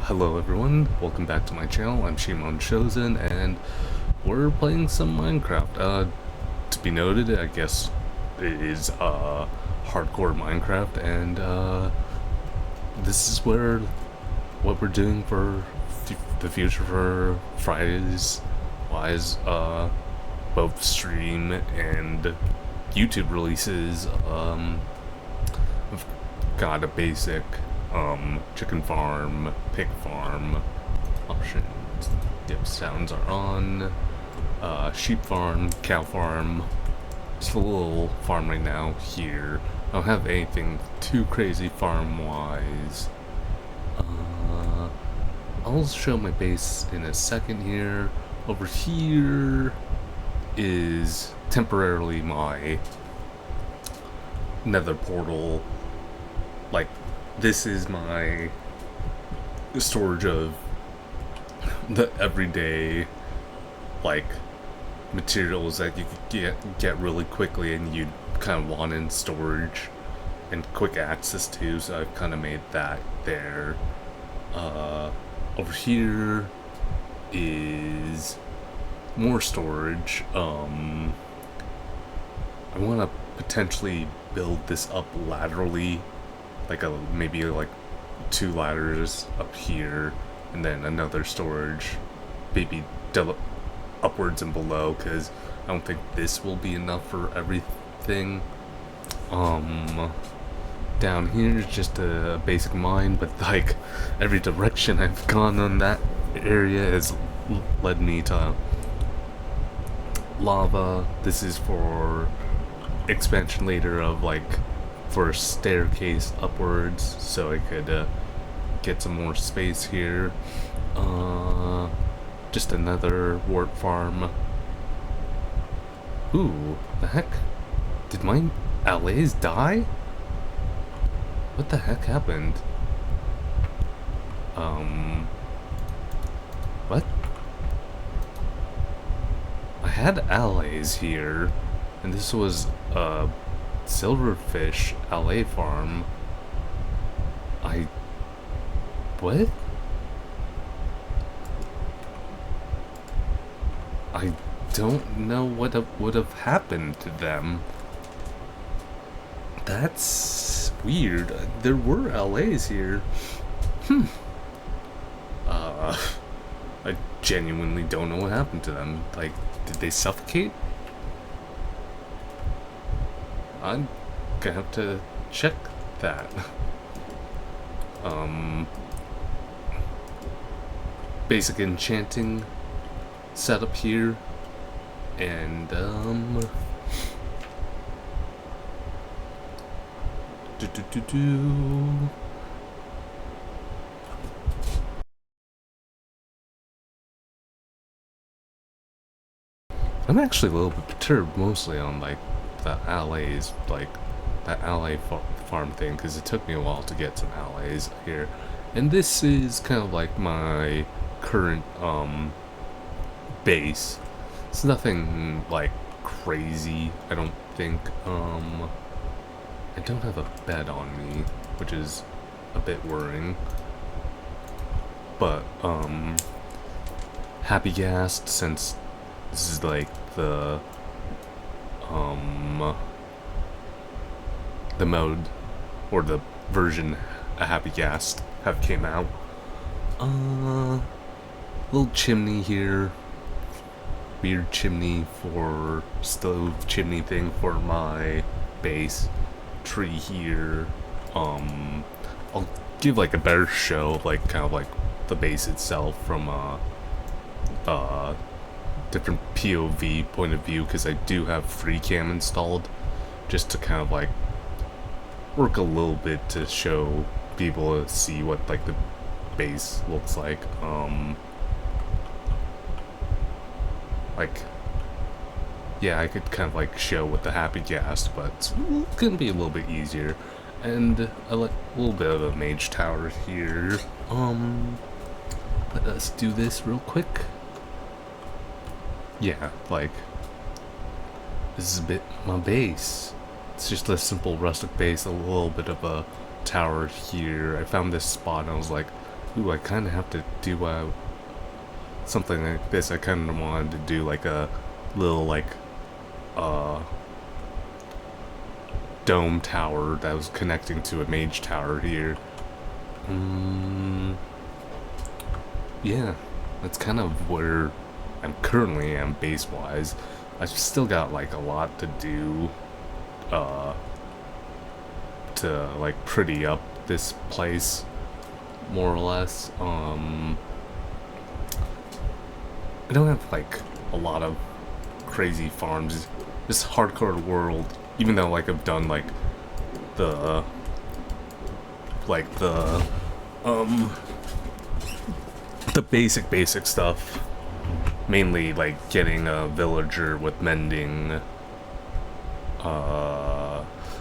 Hello everyone, welcome back to my channel. I'm ShimonShozen and we're playing some Minecraft. To be noted, I guess it is hardcore Minecraft, and this is what we're doing for the future for Fridays wise, both stream and YouTube releases. I've got a basic chicken farm, pig farm options. Yep, sounds are on. Sheep farm, cow farm. Just a little farm right now here. I don't have anything too crazy farm wise. I'll show my base in a second here. Over here is temporarily my nether portal. Like, this is my storage of the everyday, like, materials that you could get really quickly and you kind of want in storage and quick access to, so I've kind of made that there. Over here is more storage. I want to potentially build this up laterally, like maybe like 2 ladders up here, and then another storage, maybe upwards and below, because I don't think this will be enough for everything. Down here is just a basic mine, but like every direction I've gone on that area has led me to lava. This is for expansion later of like for a staircase upwards, so I could get some more space here. Just another wart farm. Ooh, the heck? Did my allays die? What the heck happened? What? I had allays here, and this was a silverfish allay farm. What? I don't know what would have happened to them. That's weird. There were LAs here. I genuinely don't know what happened to them. Like, did they suffocate? I'm gonna have to check that. Basic enchanting setup here, and I'm actually a little bit perturbed, mostly on like the allays, like that allay farm thing, because it took me a while to get some allays here, and this is kind of like my current base. It's nothing like crazy, I don't think. I don't have a bed on me, which is a bit worrying, but happy gassed, since this is like the mode or the version a happy gas have came out. Little chimney here, weird chimney for stove chimney thing for my base. Tree here. I'll give like a better show, like kind of like the base itself from different POV point of view, because I do have free cam installed, just to kind of like work a little bit to show people to see what like the base looks like. Like, yeah, I could kind of like show what the happy gas, but it's gonna be a little bit easier. And I like a little bit of a mage tower here. Let us do this real quick. Yeah, like, this is a bit my base. It's just a simple rustic base, a little bit of a tower here. I found this spot and I was like, Ooh, I kind of have to do something like this. I kind of wanted to do like a little like uh dome tower that was connecting to a mage tower here. Yeah, that's kind of where I'm currently am base wise. I've still got like a lot to do to like pretty up this place more or less. I don't have like a lot of crazy farms. This hardcore world, even though like I've done like the um the basic stuff, mainly like getting a villager with mending.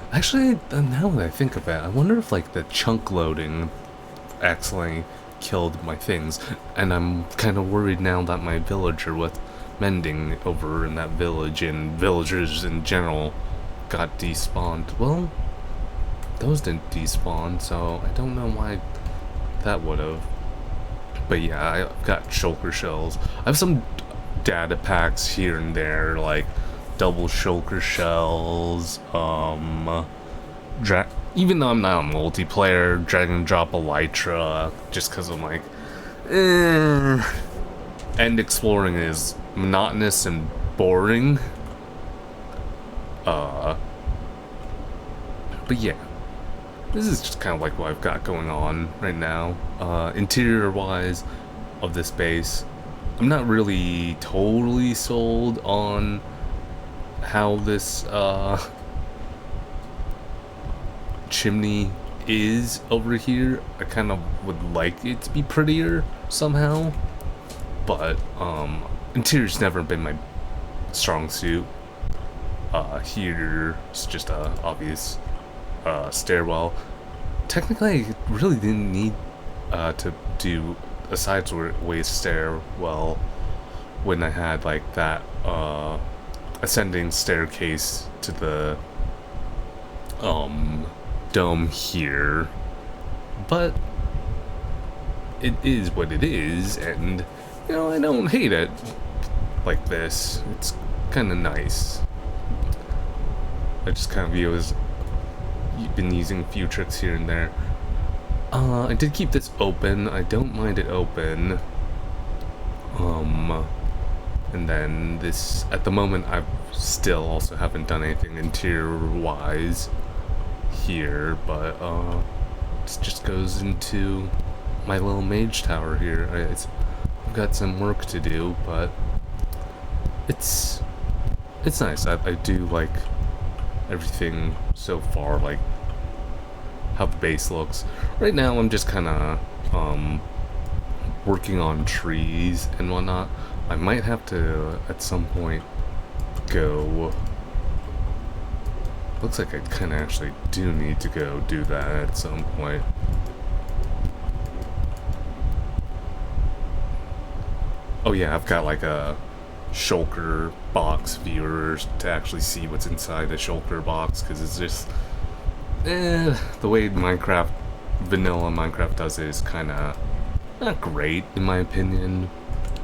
Actually, now that I think of it, I wonder if like the chunk loading accidentally killed my things, and I'm kind of worried now that my villager with mending over in that village and villagers in general got despawned. Well, those didn't despawn, so I don't know why that would have. But yeah, I've got shulker shells. I have some data packs here and there, like double shulker shells, even though I'm not a multiplayer, drag and drop elytra, just because I'm like, and exploring is monotonous and boring. But yeah, this is just kind of like what I've got going on right now. Interior wise of this base, I'm not really totally sold on how this chimney is over here. I kind of would like it to be prettier somehow, but interior's never been my strong suit. Here it's just a obvious stairwell. Technically, I really didn't need to do a sideways stairwell when I had like that ascending staircase to the dome here, but it is what it is, and you know, I don't hate it like this. It's kind of nice. I just kind of view as been using a few tricks here and there. I did keep this open. I don't mind it open. And then this, at the moment, I still also haven't done anything interior-wise here, but this just goes into my little mage tower here. I've got some work to do, but it's nice. I do like everything so far, like how the base looks. Right now I'm just kind of working on trees and whatnot. I might have to at some point go, looks like I kind of actually do need to go do that at some point. Oh yeah, I've got like a shulker box viewer to actually see what's inside the shulker box, because it's just the way Minecraft, vanilla Minecraft does it is kind of not great in my opinion.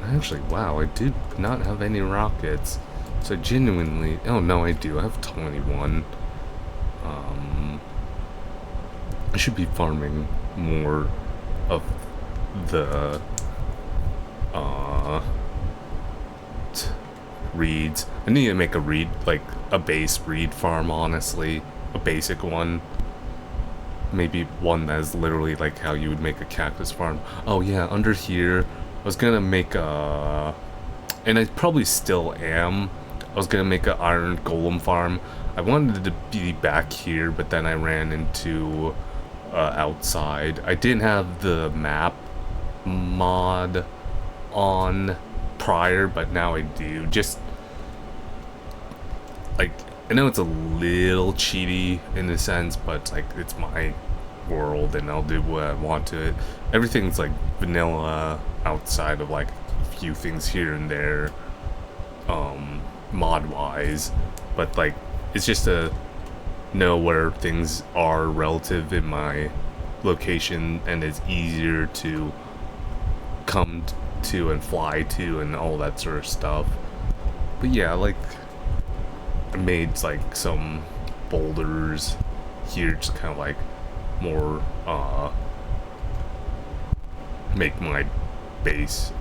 Actually, wow, I do not have any rockets, so genuinely, oh no, I do, I have 21. I should be farming more of the reeds. I need to make a reed, like a base reed farm, honestly, a basic one. Maybe one that's literally like how you would make a cactus farm. Oh yeah, under here, I was gonna make a, and I probably still am, I was gonna make an iron golem farm. I wanted to be back here, but then I ran into outside. I didn't have the map mod on prior, but now I do. Just like, I know it's a little cheaty in a sense, but like, it's my world and I'll do what I want to it. Everything's like vanilla outside of like a few things here and there, mod wise, but like, it's just to know where things are relative in my location and is easier to come to and fly to and all that sort of stuff. But yeah, like I made like some boulders here, just kind of like more make my base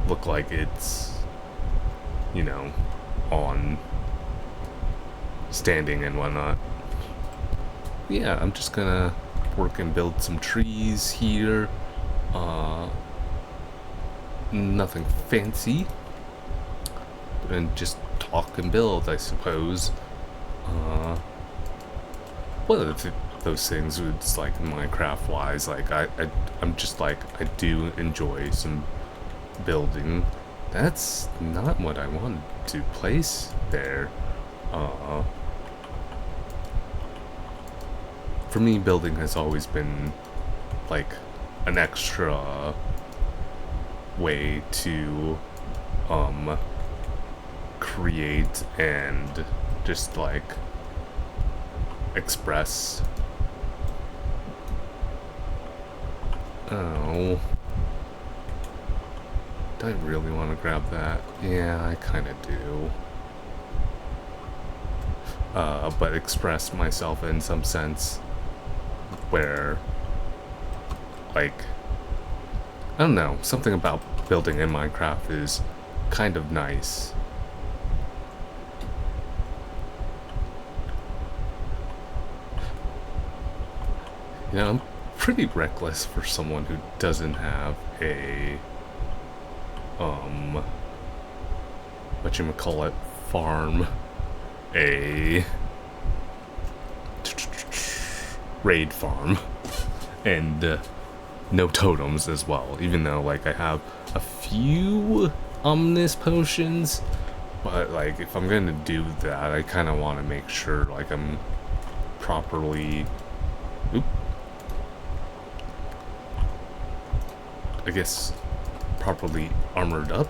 look like it's, you know, on standing and whatnot. Yeah, I'm just gonna work and build some trees here. Nothing fancy, and just talk and build, I suppose. One of those things it's like Minecraft wise, like I'm just like, I do enjoy some building. That's not what I wanted to place there. For me, building has always been like an extra way to create and just like express. Oh, do I really want to grab that? Yeah, I kind of do. But express myself in some sense where, like, I don't know, something about building in Minecraft is kind of nice. You know, I'm pretty reckless for someone who doesn't have a, whatchamacallit, farm, a raid farm, and no totems as well, even though like I have a few ominous potions, but like if I'm gonna do that, I kind of want to make sure like I'm properly, I guess properly armored up.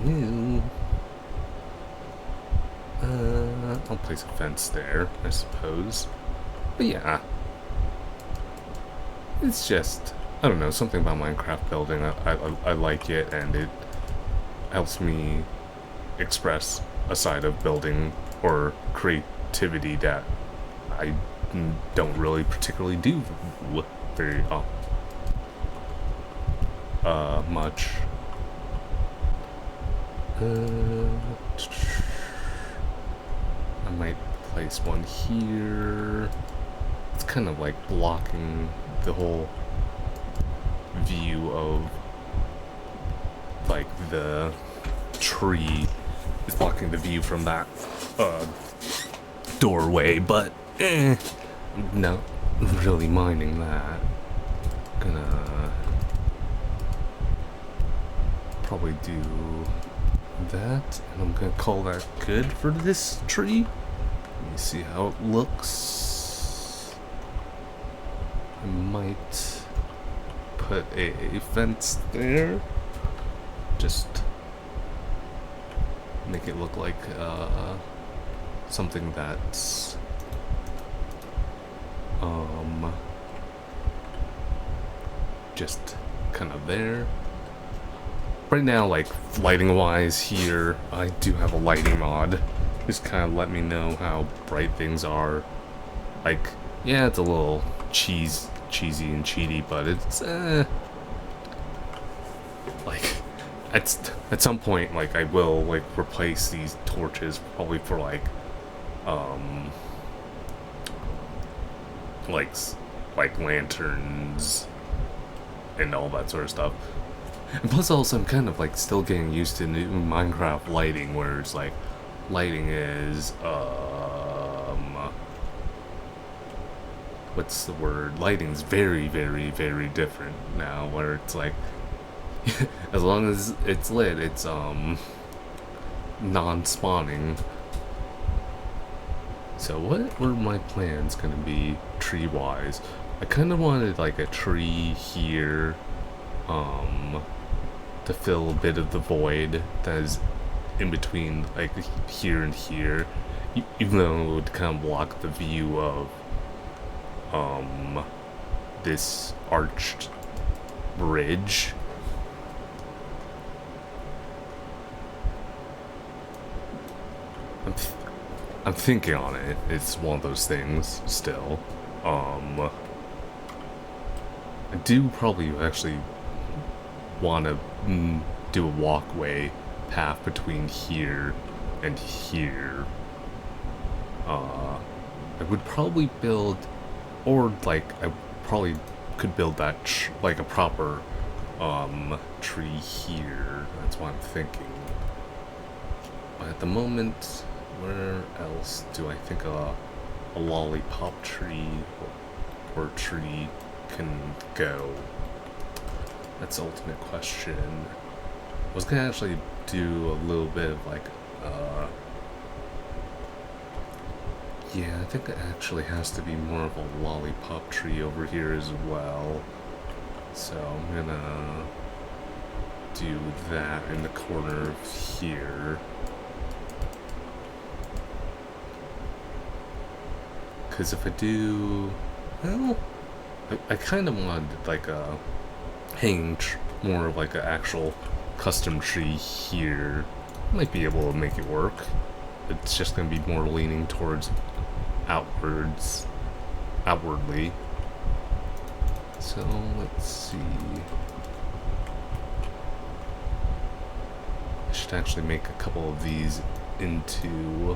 Ew. I'll place a fence there, I suppose. But yeah, it's just, I don't know, something about Minecraft building. I like it, and it helps me express a side of building or creativity that I don't really particularly do very much. I might place one here. It's kind of like blocking the whole view of like the tree. It's blocking the view from that doorway, but I'm not really minding that. Gonna probably do that, and I'm gonna call that good for this tree. Let me see how it looks. I might put a fence there, just make it look like something that's just kind of there. Right now, like lighting wise here, I do have a lighting mod. Just kind of let me know how bright things are. Like, yeah, it's a little cheesy and cheaty, but it's like at some point, like I will like replace these torches probably for like lanterns and all that sort of stuff. And plus also I'm kind of like still getting used to new Minecraft lighting, where it's like lighting is what's the word? Lighting's very, very, very different now, where it's like as long as it's lit, it's non-spawning. So what were my plans gonna be tree wise? I kinda wanted like a tree here to fill a bit of the void that is in between like here and here, even though it would kind of block the view of this arched bridge. I'm thinking on it. It's one of those things still. I do probably actually want to do a walkway path between here and here. I would probably build, or like I probably could build that like a proper tree here. That's what I'm thinking. But at the moment, where else do I think a lollipop tree or tree can go? That's the ultimate question. I was gonna actually do a little bit of like, yeah, I think it actually has to be more of a lollipop tree over here as well. So I'm gonna do that in the corner of here. Because if I do, well, I kind of wanted like a hanging more of like an actual custom tree here. Might be able to make it work. It's just going to be more leaning towards outwardly. So let's see. I should actually make a couple of these into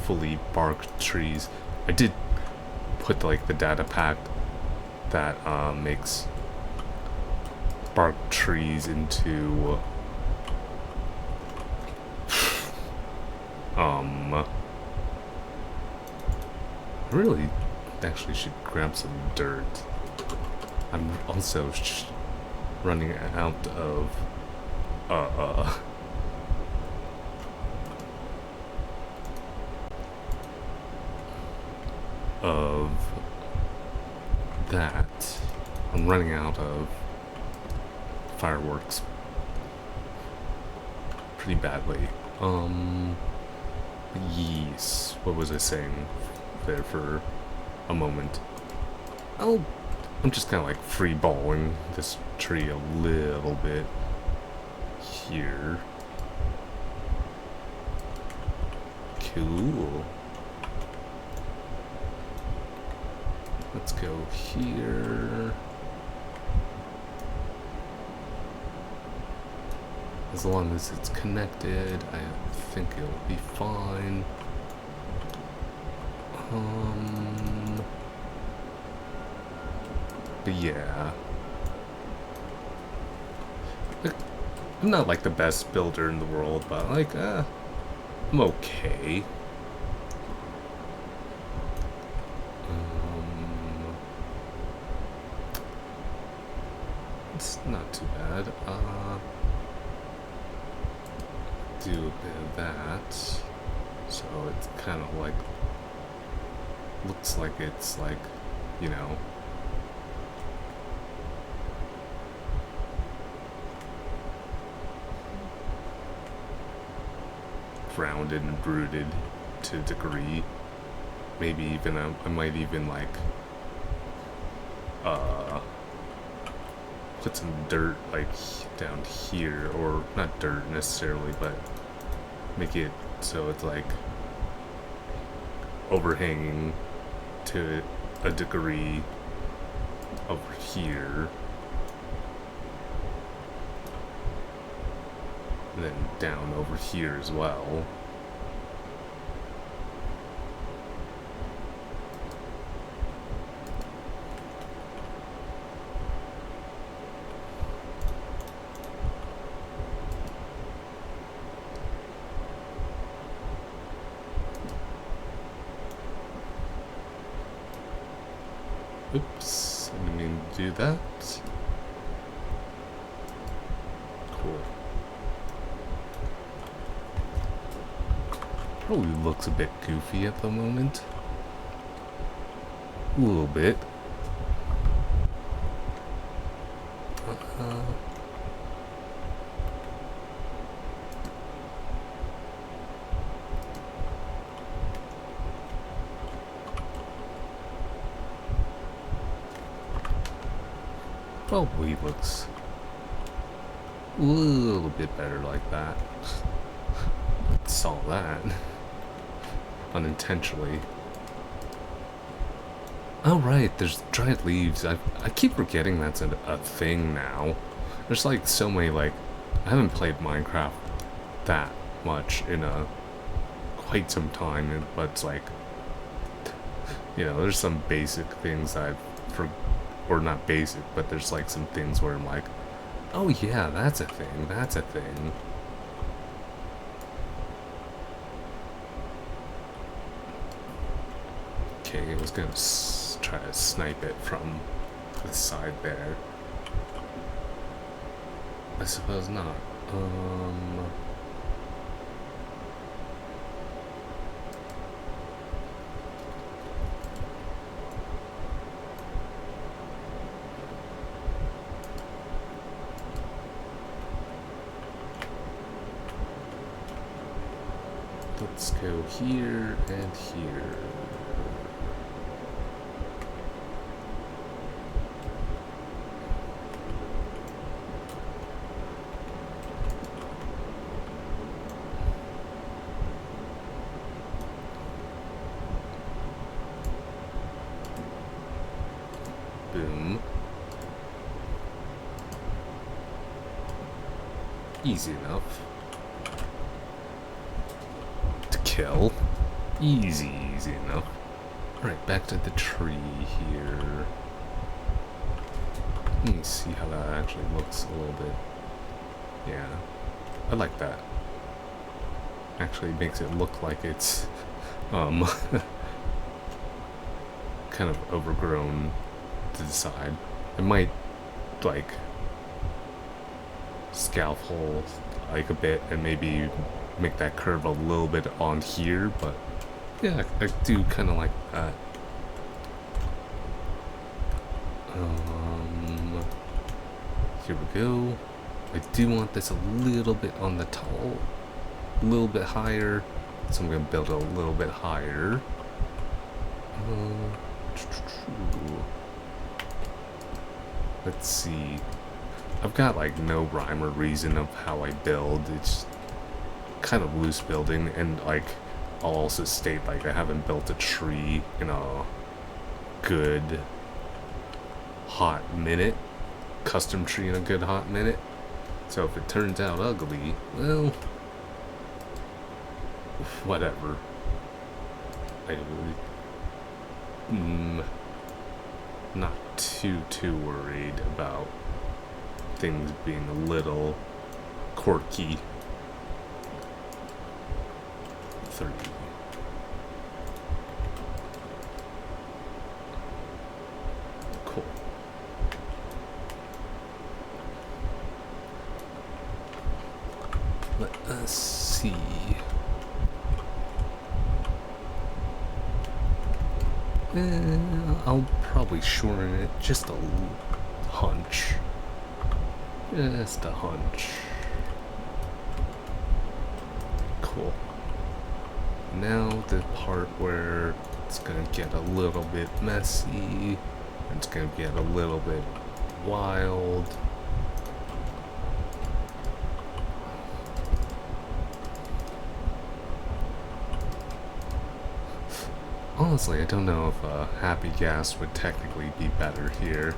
fully barked trees. I did put like the data pack that makes barked trees into really actually should grab some dirt. I'm also running out of that. I'm running out of fireworks pretty badly. Yes. What was I saying there for a moment? I'm just kind of like free-balling this tree a little bit here. Cool. Let's go here. As long as it's connected, I think it'll be fine. But yeah. I'm not like the best builder in the world, but like, I'm okay. It's not too bad. Do a bit of that. So it's kind of like, looks like it's like, you know, grounded and rooted to a degree. Maybe even I might even like put some dirt like down here, or not dirt necessarily, but make it so it's like overhanging to a degree over here, and then down over here as well. Oops, I didn't mean to do that. Cool. Probably looks a bit goofy at the moment. A little bit. Probably looks a little bit better like that. Saw that. Unintentionally. Oh right, there's dried leaves. I keep forgetting that's a thing now. There's like so many, like, I haven't played Minecraft that much in quite some time, but it's like, you know, there's some basic things or not basic, but there's like some things where I'm like, oh yeah, that's a thing, that's a thing. Okay, I was gonna try to snipe it from the side there. I suppose not. Let's go here and here. Boom. Easy enough to kill. Easy enough. Alright, back to the tree here. Let me see how that actually looks a little bit. Yeah, I like that. Actually makes it look like it's kind of overgrown to the side. I might like scaffold like a bit and maybe make that curve a little bit on here, but yeah, I do kind of like that. Here we go. I do want this a little bit on the tall, a little bit higher, so I'm gonna build it a little bit higher. Let's see. I've got like no rhyme or reason of how I build. It's kind of loose building, and like I'll also state like I haven't built a tree in a good hot minute. Custom tree in a good hot minute. So if it turns out ugly, well, whatever. Not too worried about things being a little quirky. 30. Cool. Let us see. I'll probably shorten it just a hunch. Just a hunch. Cool. Now the part where it's gonna get a little bit messy, it's gonna get a little bit wild. Honestly, I don't know if happy gas would technically be better here.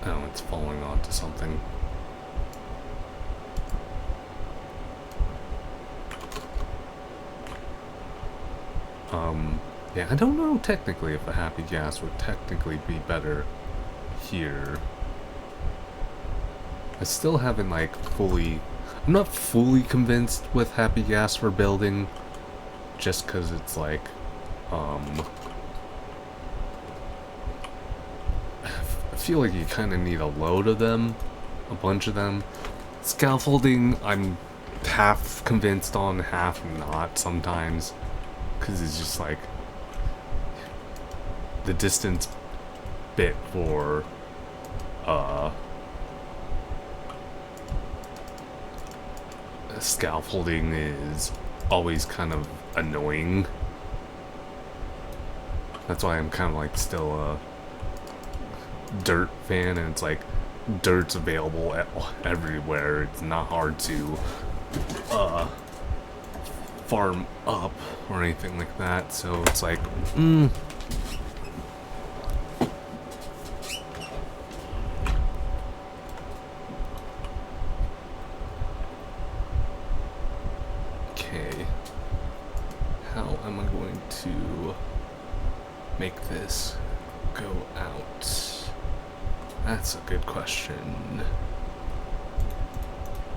Oh, it's falling onto something. Yeah, I don't know technically if a happy gas would technically be better here. I still haven't like I'm not fully convinced with happy gas for building, just cause it's like, I feel like you kind of need a load of them, a bunch of them. Scaffolding, I'm half convinced on, half not sometimes, cause it's just like, the distance bit for, scaffolding is always kind of annoying That's why I'm kind of like still a dirt fan, and it's like dirt's available everywhere. It's not hard to farm up or anything like that, so it's like okay, how am I going to make this go out? That's a good question.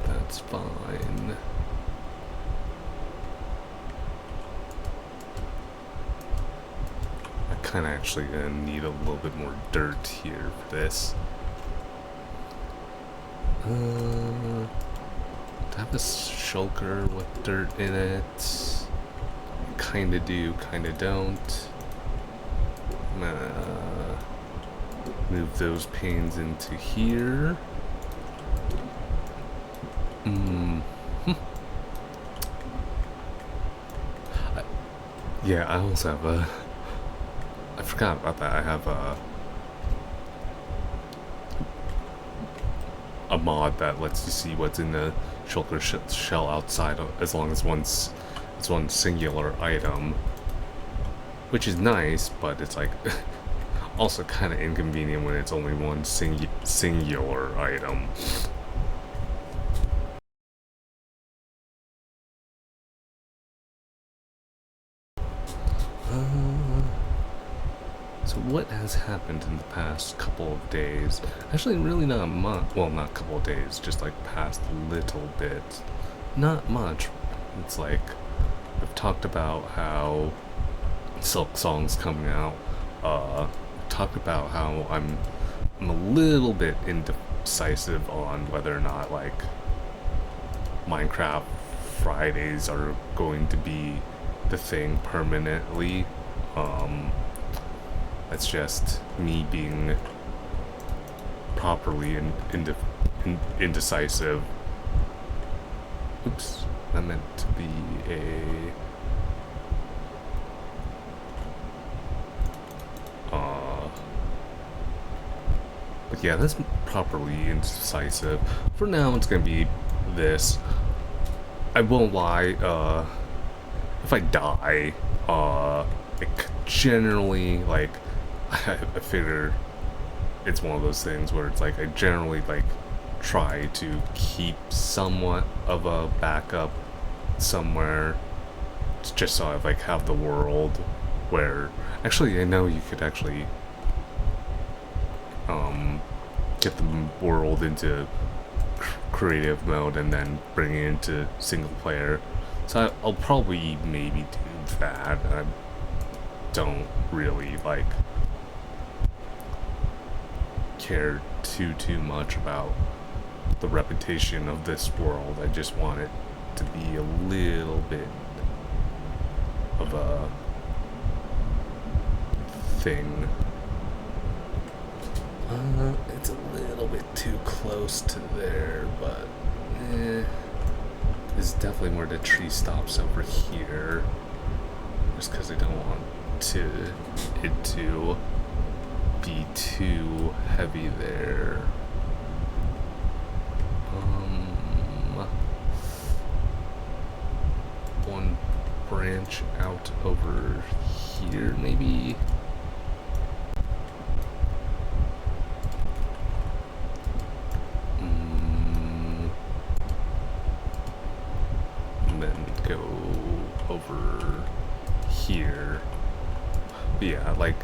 That's fine. I kind of actually gonna need a little bit more dirt here for this. Do I have a shulker with dirt in it? Kinda do, kinda don't. I'm gonna move those panes into here. Yeah, I also have a... I forgot about that. I have a mod that lets you see what's in the shulker shell outside, as long as it's one singular item, which is nice, but it's like also kind of inconvenient when it's only one singular item. So what has happened in the past couple of days? Actually, really not much. Well, not couple of days, just like past little bit. Not much. It's like I've talked about how Silk Song's coming out. Talked about how I'm a little bit indecisive on whether or not like Minecraft Fridays are going to be the thing permanently. That's just me being properly indecisive. Oops, that meant to be a... But yeah, that's properly indecisive. For now, it's gonna be this. I won't lie, if I die, like, generally, like, I figure it's one of those things where it's like I generally like try to keep somewhat of a backup somewhere, just so I like have the world where actually I know you could actually get the world into creative mode and then bring it into single player. So I'll probably maybe do that. I don't really like care too much about the reputation of this world. I just want it to be a little bit of a thing. It's a little bit too close to there, but there's definitely more the tree stops over here, just because I don't want it to be too heavy there. One branch out over here, maybe. And then go over here. But yeah, like,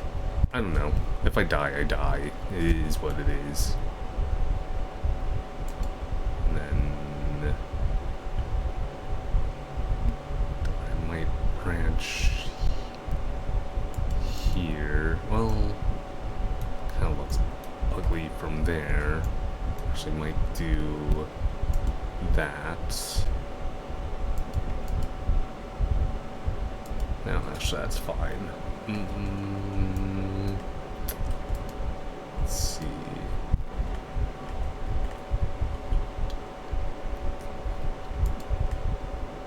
I don't know. If I die, I die. It is what it is. And then I might branch here. Well, kind of looks ugly from there. Actually, might do that. No, actually, that's fine. Let's see.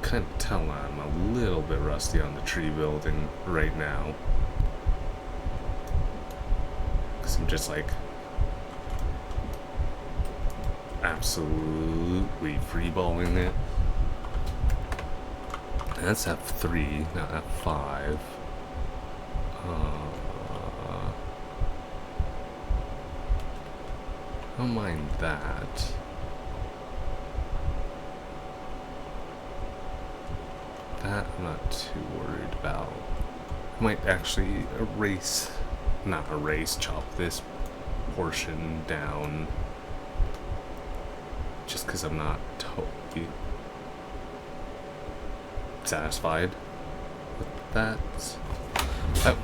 Can't tell I'm a little bit rusty on the tree building right now. case I'm just like absolutely freeballing it. That's F3, not F5. I don't mind that. That I'm not too worried about. I might actually chop this portion down. Just because I'm not totally satisfied with that.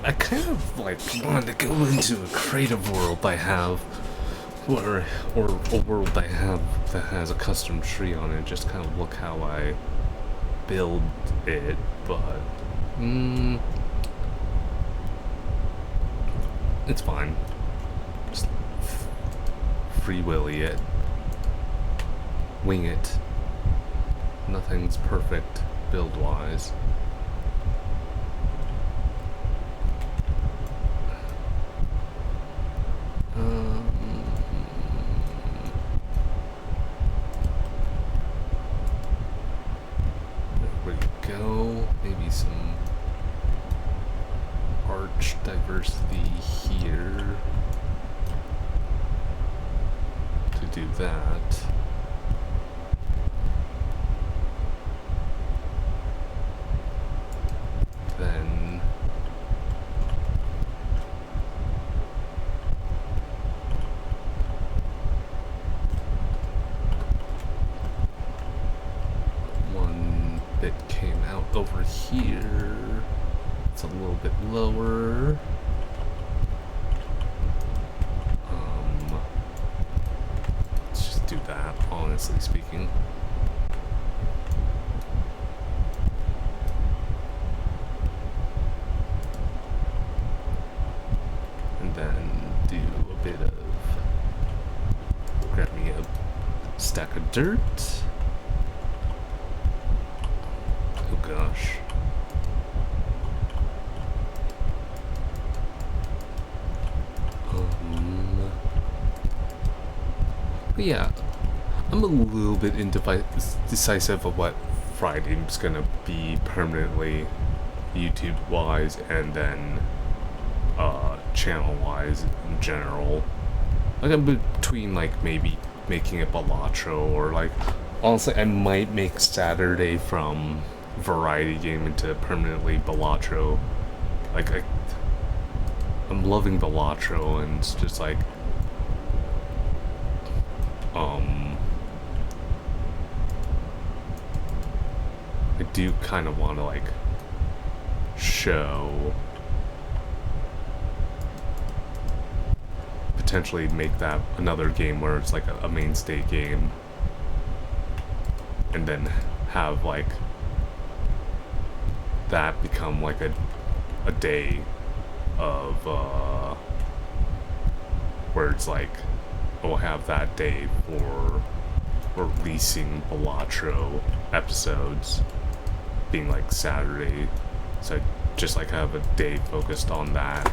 I kind of like wanted to go into a creative world I have, or a world I have that has a custom tree on it, just kind of look how I build it, but it's fine. Just free willy it. Wing it. Nothing's perfect build-wise. There we go. Maybe some arch diversity here to do that. Then one bit came out over here. It's a little bit lower. Let's just do that, honestly speaking. And then do a bit of, grab me a stack of dirt. Oh gosh. But yeah, I'm a little bit indecisive of what Friday's gonna be permanently, YouTube-wise, and then channel-wise in general. Like, I'm between, like, maybe making it Balatro, or, like, honestly, I might make Saturday from variety game into permanently Balatro. Like, I'm loving Balatro, and it's just, like, I do kind of want to, like, show, potentially make that another game where it's like a mainstay game, and then have like that become like a day of where it's like we'll have that day for releasing Balatro episodes being like Saturday, so I just like have a day focused on that.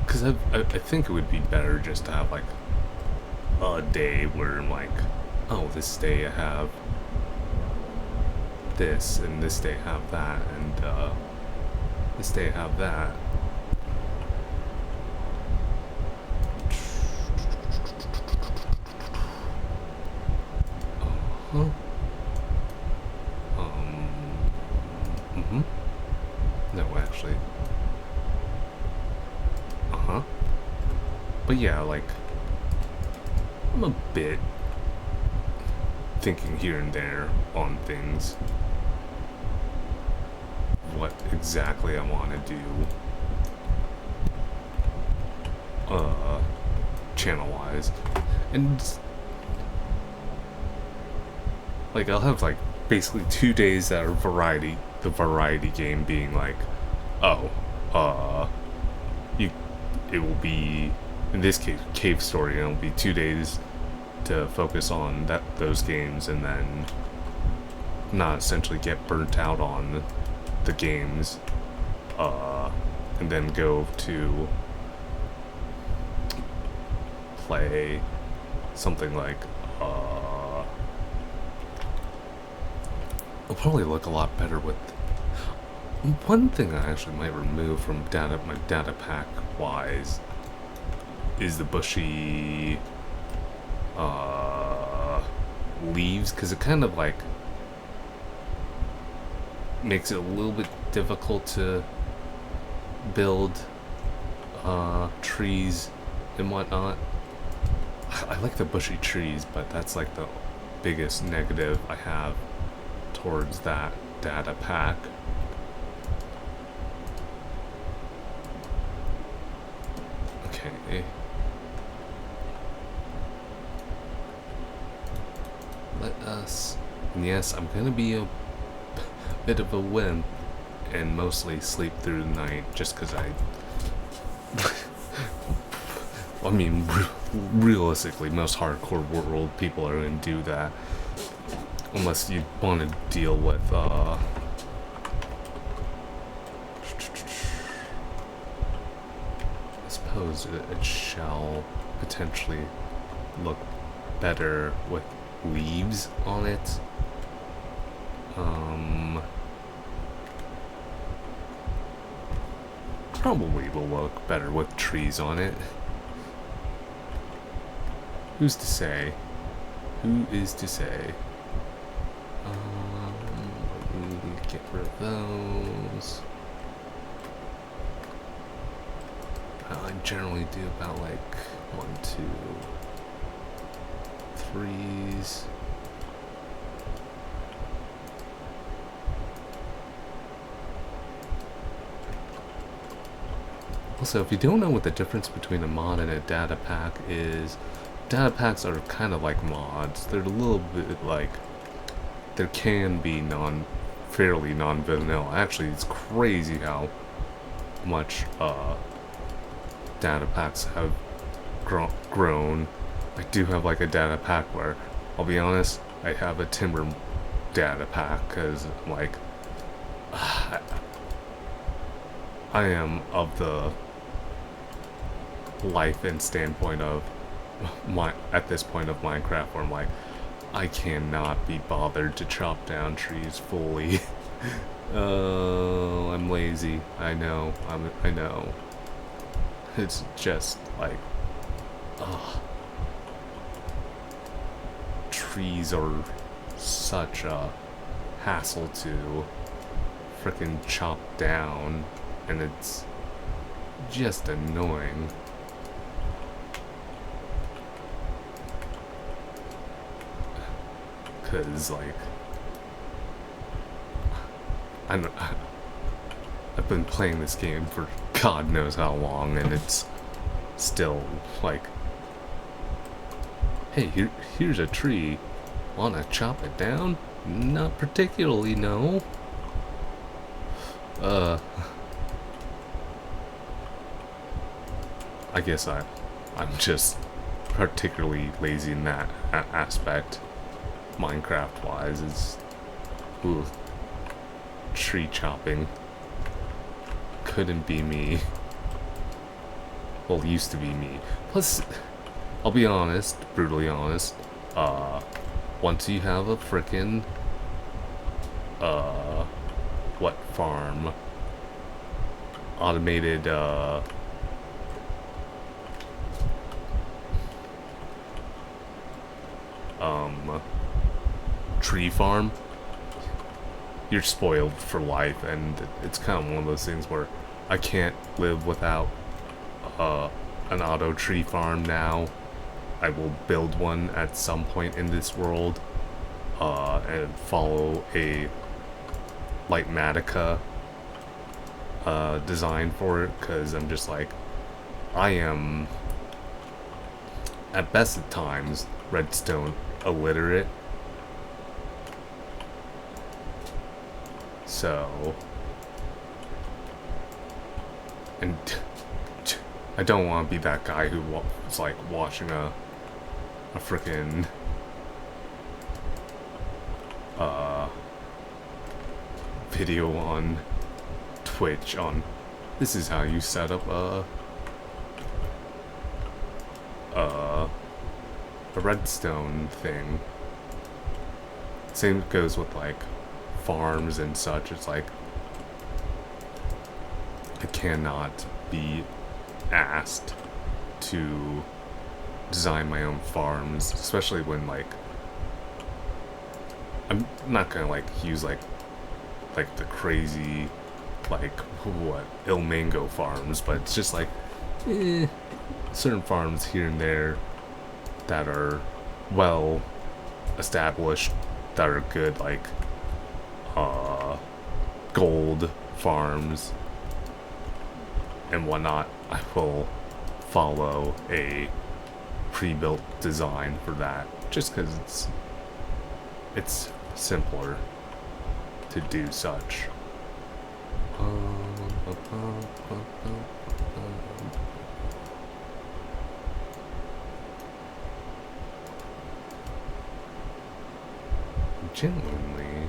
Because I think it would be better just to have like a day where I'm like, oh, this day I have this, and this day I have that, and this day I have that. No, actually. But yeah, like, I'm a bit thinking here and there on things. What exactly I want to do. Channel-wise. And like, I'll have like basically 2 days that are variety, the variety game being like, oh, it will be, in this case, Cave Story, and it'll be 2 days to focus on those games, and then not essentially get burnt out on the games, and then go to play something like, it'll probably look a lot better with. One thing I actually might remove from my data pack wise is the bushy leaves, because it kind of like makes it a little bit difficult to build trees and whatnot. I like the bushy trees, but that's like the biggest negative I have towards that data pack. Okay. Let us... And yes, I'm gonna be a bit of a wimp and mostly sleep through the night just because I mean, realistically, most hardcore world people are gonna do that. Unless you want to deal with, I suppose it shall potentially look better with leaves on it. Probably will look better with trees on it. Who's to say? Who is to say? Get rid of those. I generally do about like 1, 2, 3s. Also, if you don't know what the difference between a mod and a data pack is, data packs are kind of like mods. They're a little bit like, there can be fairly non-vanilla. Actually, it's crazy how much data packs have grown. I do have like a data pack where, I'll be honest, I have a timber data pack because like I am of the life and standpoint of at this point of Minecraft where I'm like, I cannot be bothered to chop down trees fully. Oh, I'm lazy. I know. I know. It's just like, trees are such a hassle to frickin' chop down, and it's just annoying. Cause like, I've been playing this game for God knows how long, and it's still like, hey, here's a tree. Wanna chop it down? Not particularly, no. I guess I'm just particularly lazy in that aspect. Minecraft wise is tree chopping couldn't be me. Well, used to be me. Plus, I'll be honest, brutally honest, once you have a frickin' what farm? Automated tree farm, you're spoiled for life, and it's kind of one of those things where I can't live without an auto tree farm now. I will build one at some point in this world and follow a Lightmatica design for it, because I'm just like, I am at best at times redstone illiterate. So, and I don't want to be that guy who was like watching a video on Twitch on this is how you set up a redstone thing. Same goes with like farms and such. It's like I cannot be asked to design my own farms, especially when like I'm not gonna like use like the crazy like what Il Mango farms, but it's just like certain farms here and there that are well established, that are good, like gold farms and whatnot. I will follow a pre-built design for that, just because it's simpler to do such. Genuinely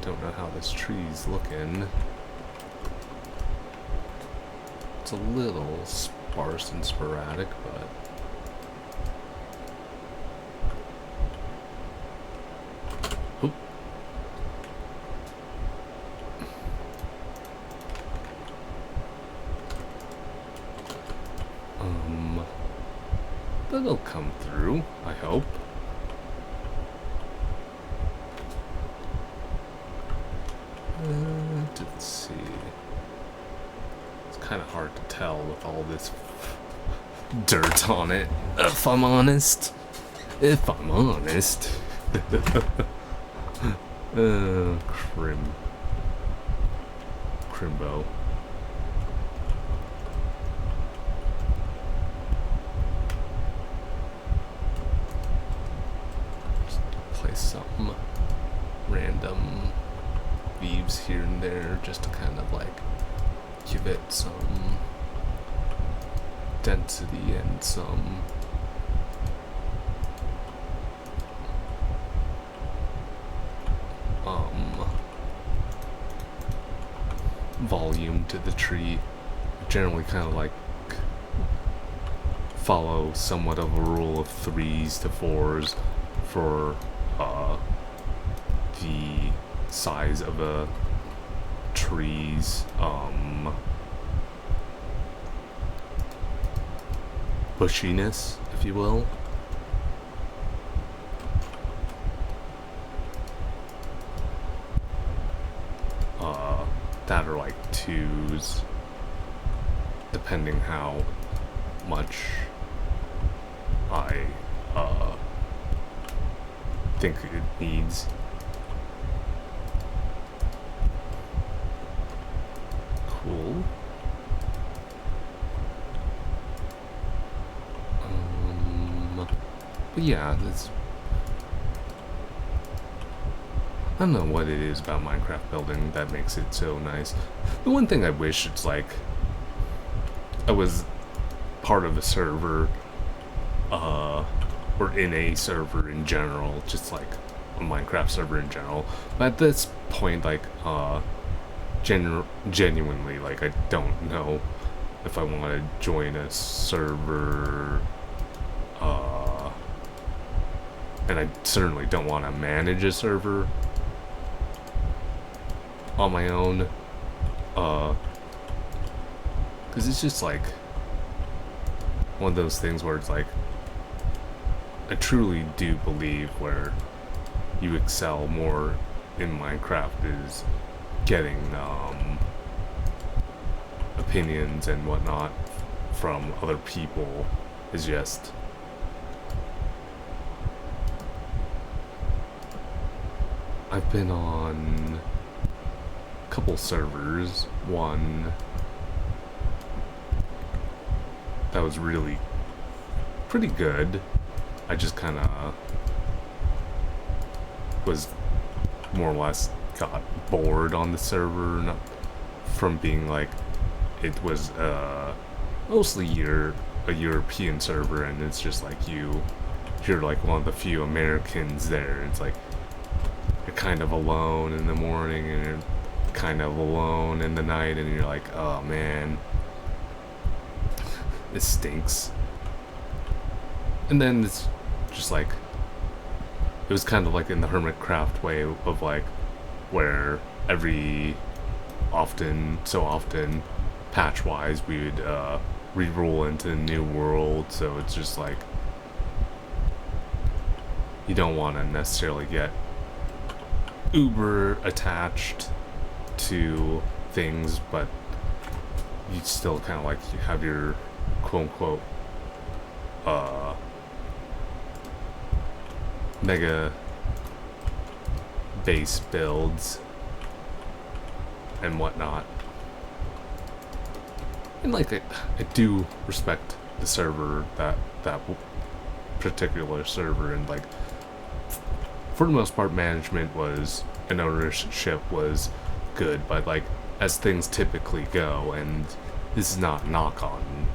don't know how this tree's looking. It's a little sparse and sporadic, but that'll come through, I hope. Let's see. It's kind of hard to tell with all this dirt on it, if I'm honest. Crimbo. Just place some random leaves here and there just to kind of like give it some density and some volume to the tree. Generally kind of like follow somewhat of a rule of 3s to 4s for the size of a tree's bushiness, if you will. That are like 2s, depending how much I think it needs. Cool. But yeah, that's, I don't know what it is about Minecraft building that makes it so nice. The one thing I wish, it's like I was part of a server, or in a server in general, just like a Minecraft server in general. But at this point, like, genuinely, like, I don't know if I want to join a server, and I certainly don't want to manage a server on my own, because it's just like one of those things where it's like, I truly do believe where you excel more in Minecraft is getting opinions and whatnot from other people. Is just I've been on a couple servers, one that was really pretty good. I just kind of was more or less got bored on the server, not from being like, it was mostly a European server, and it's just like you're like one of the few Americans there. It's like you're kind of alone in the morning and you're kind of alone in the night, and you're like, oh man, this stinks. And then it's just like, it was kind of like in the Hermitcraft way of like, where so often, patch-wise, we would re-roll into the new world, so it's just like, you don't want to necessarily get uber attached to things, but you still kind of like, you have your quote-unquote mega base builds and whatnot. And like, I do respect the server, that particular server, and like, for the most part, management was, and ownership was good, but like, as things typically go, and this is not a knock on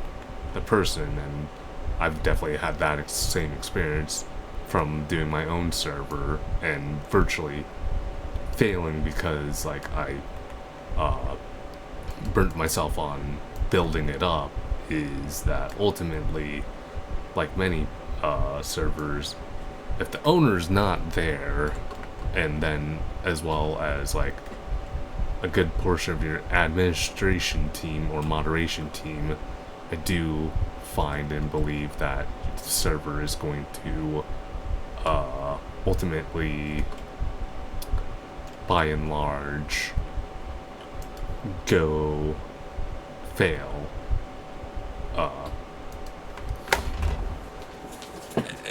the person, and I've definitely had that same experience from doing my own server and virtually failing because like I burnt myself on building it up, is that ultimately, like many servers, if the owner's not there, and then as well as like a good portion of your administration team or moderation team, I do find and believe that the server is going to ultimately, by and large, fail.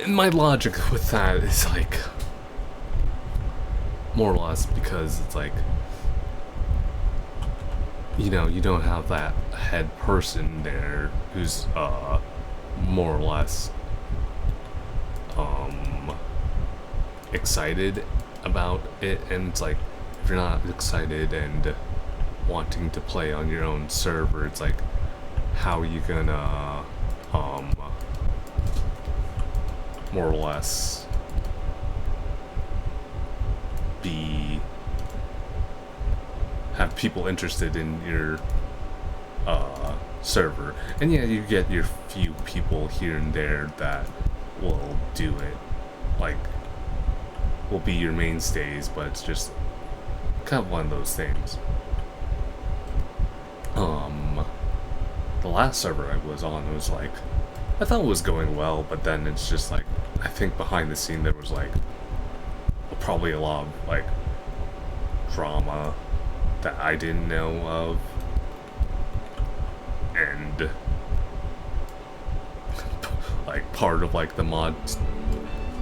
And my logic with that is like, more or less because it's like, you know, you don't have that head person there who's more or less excited about it, and it's like, if you're not excited and wanting to play on your own server, it's like, how are you gonna more or less have people interested in your server? And yeah, you get your few people here and there that will do it, like, will be your mainstays, but it's just kind of one of those things. The last server I was on, it was like, I thought it was going well, but then it's just like, I think behind the scene there was like probably a lot of like drama that I didn't know of, and like part of like the mod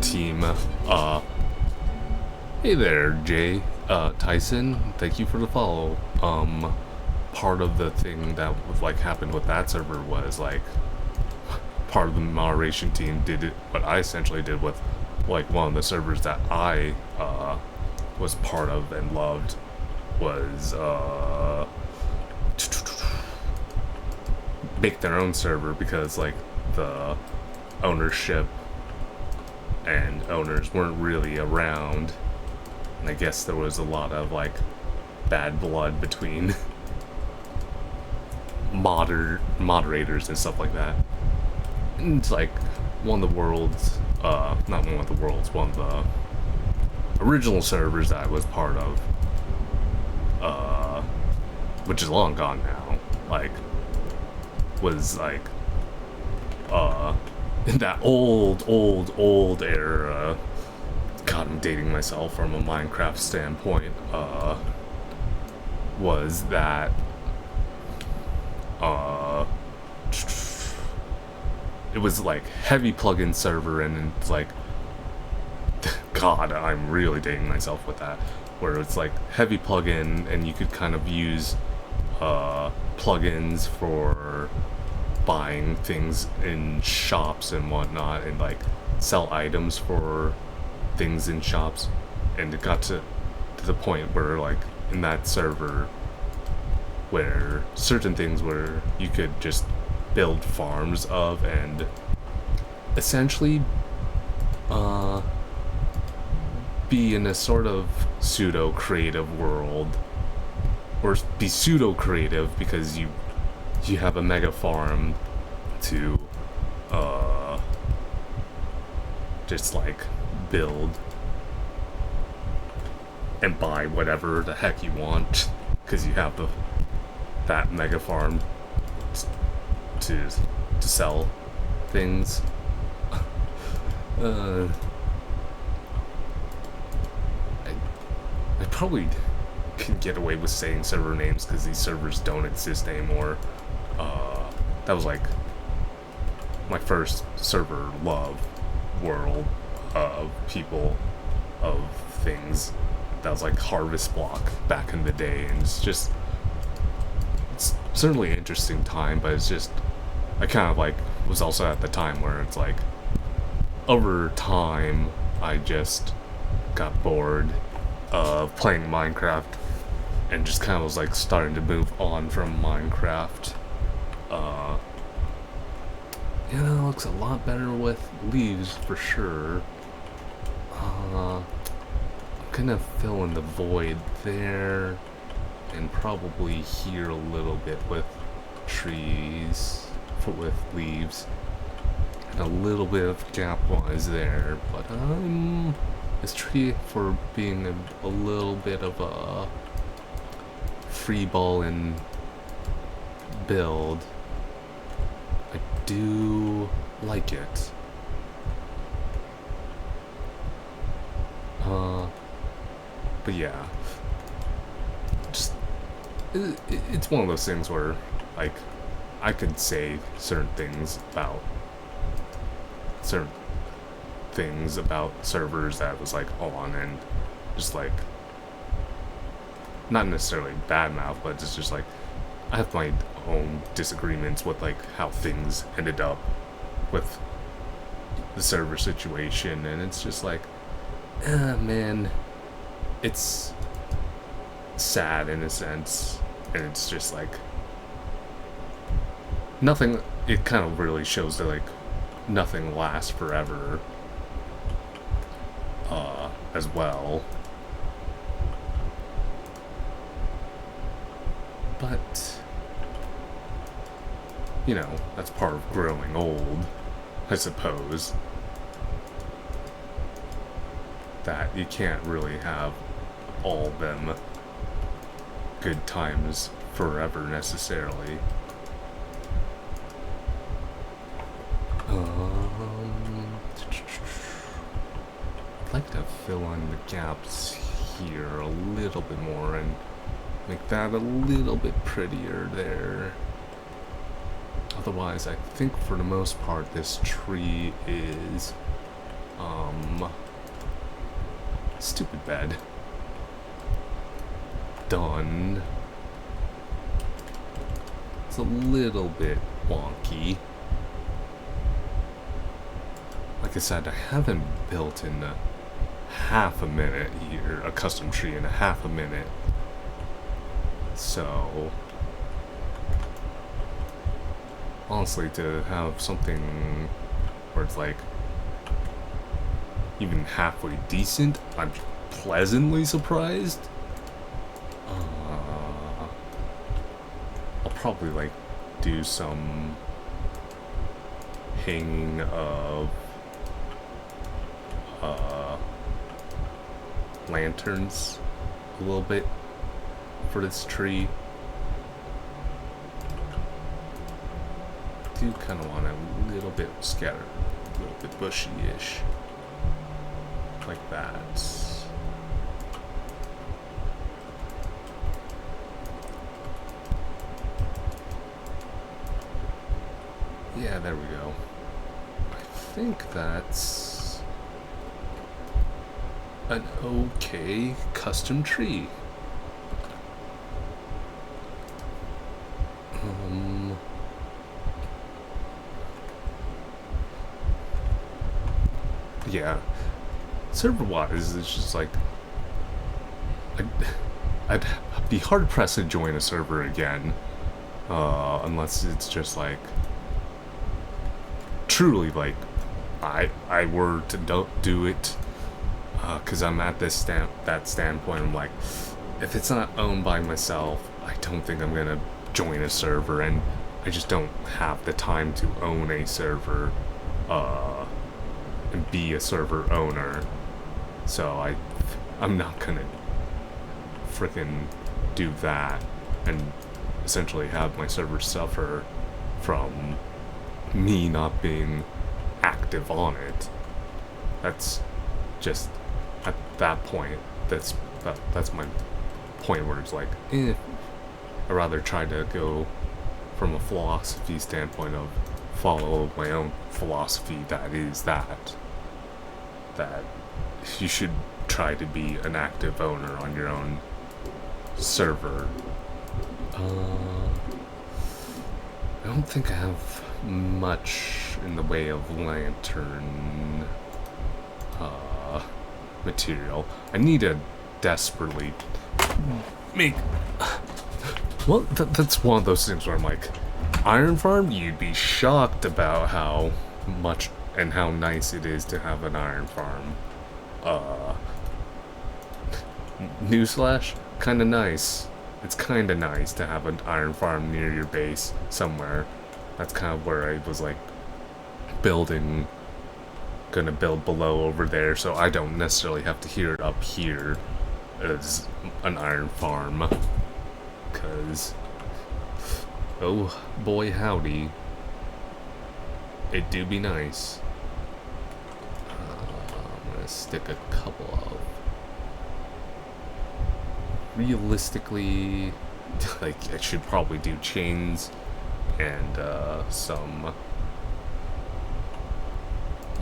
team, hey there Jay, Tyson, thank you for the follow. Part of the thing that like happened with that server was like, part of the moderation team did it, what I essentially did with like one of the servers that I was part of and loved, was make their own server, because like the ownership and owners weren't really around, and I guess there was a lot of like bad blood between moderators and stuff like that. And it's like one of the world's not one of the world's, one of the original servers that I was part of, which is long gone now, like, was like in that old era. God, I'm dating myself from a Minecraft standpoint. Was that it was like heavy plugin server, and it's like, God, I'm really dating myself with that, where it's like heavy plugin, and you could kind of use plugins for buying things in shops and whatnot, and like sell items for things in shops. And it got to the point where like in that server, where certain things where you could just build farms of, and essentially be in a sort of pseudo-creative world, or be pseudo-creative because you have a mega farm to just like build and buy whatever the heck you want because you have that mega farm to sell things. I probably can get away with saying server names because these servers don't exist anymore. That was like my first server love world of people, of things. That was like Harvest Block back in the day, and it's certainly an interesting time, but it's just, I kind of like was also at the time where it's like, over time, I just got bored of playing Minecraft and just kind of was like starting to move on from Minecraft. It looks a lot better with leaves for sure. I'm gonna fill in the void there and probably here a little bit with trees, with leaves, and a little bit of gap wise there, but this tree for being a little bit of a free ball and build. I do like it. But yeah, just it's one of those things where like I could say certain things about servers that was like on, and just like not necessarily bad mouth, but it's just like I have my own disagreements with like how things ended up with the server situation, and it's just like, man, it's sad in a sense, and it's just like nothing. It kind of really shows that like nothing lasts forever, as well. But that's part of growing old, I suppose. That you can't really have all them good times forever necessarily. I'd like to fill in the gaps here a little bit more and make that a little bit prettier there. Otherwise, I think for the most part this tree is stupid bed done. It's a little bit wonky. Like I said, I haven't built in half a minute here, a custom tree in a half a minute. So honestly, to have something where it's like even halfway decent, I'm pleasantly surprised. I'll probably like do some hanging of lanterns a little bit for this tree. I do kind of want a little bit scattered, a little bit bushy-ish, like that. Yeah, there we go. I think that's an okay custom tree. Yeah, server-wise, it's just like I'd be hard-pressed to join a server again, unless it's just like truly like I were to do it Because I'm at that standpoint. I'm like, if it's not owned by myself, I don't think I'm gonna join a server, and I just don't have the time to own a server, and be a server owner. So I'm not gonna freaking do that and essentially have my server suffer from me not being active on it. That's just at that point. That's my point where it's like, I'd rather try to go from a philosophy standpoint of follow my own philosophy. That is that you should try to be an active owner on your own server. I don't think I have much in the way of lantern material. I need to desperately make... Well, that's one of those things where I'm like, Iron Farm, you'd be shocked about how much and how nice it is to have an iron farm. Newsflash, kinda nice. It's kinda nice to have an iron farm near your base somewhere. That's kind of where I was like gonna build below over there, so I don't necessarily have to hear it up here as an iron farm. Cause, oh boy howdy, it do be nice. I'm gonna stick a couple of, realistically, like, I should probably do chains and some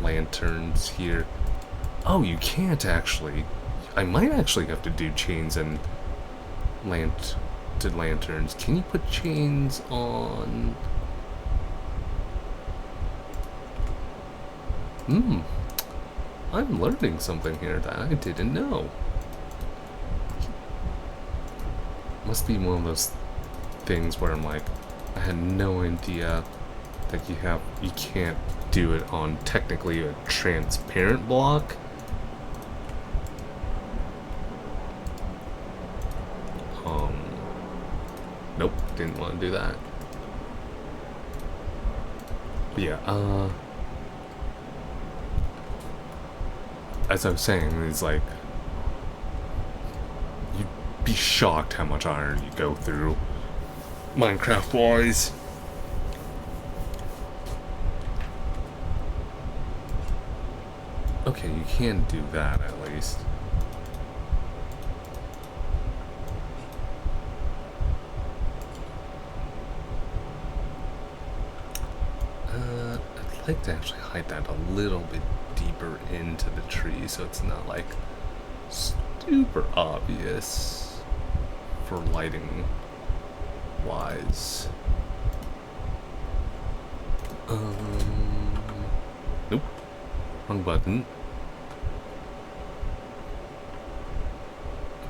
lanterns here. Oh, you can't actually. I might actually have to do chains and lanterns. Can you put chains on? I'm learning something here that I didn't know. Must be one of those things where I'm like, I had no idea that you can't do it on technically a transparent block. Nope, didn't want to do that. But yeah, as I was saying, it's like, you'd be shocked how much iron you go through, Minecraft-wise. Okay, you can do that at least. I'd like to actually hide that a little bit deeper into the tree so it's not like super obvious for lighting wise. Nope. Wrong button.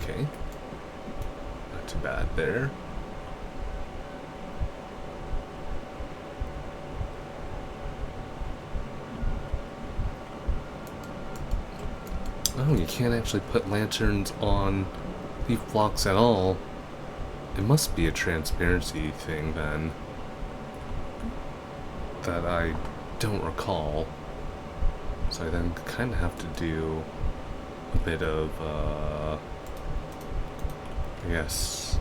Okay. Not too bad there. Oh, you can't actually put lanterns on leaf blocks at all. It must be a transparency thing then that I don't recall. So I then kind of have to do a bit of, I guess,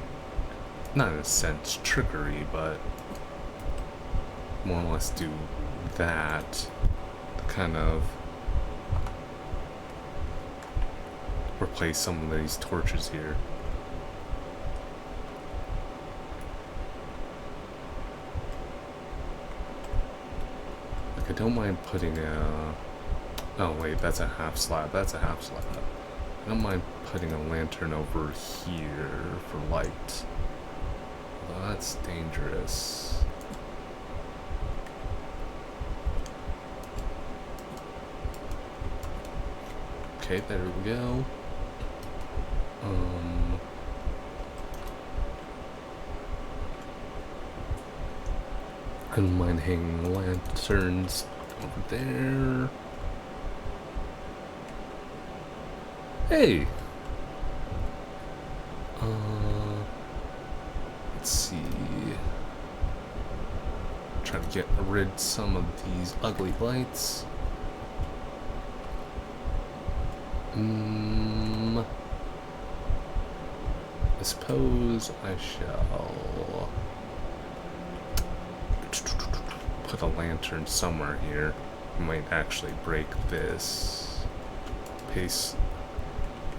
not in a sense trickery, but more or less do that to kind of replace some of these torches here. Like, I don't mind putting a... Oh wait, that's a half slab. That's a half slab. I don't mind putting a lantern over here for light. Although that's dangerous. Okay, there we go. I don't mind hanging lanterns over there. Hey! Let's see. Try to get rid some of these ugly blights. I suppose I shall put a lantern somewhere here. I might actually break this. Pace.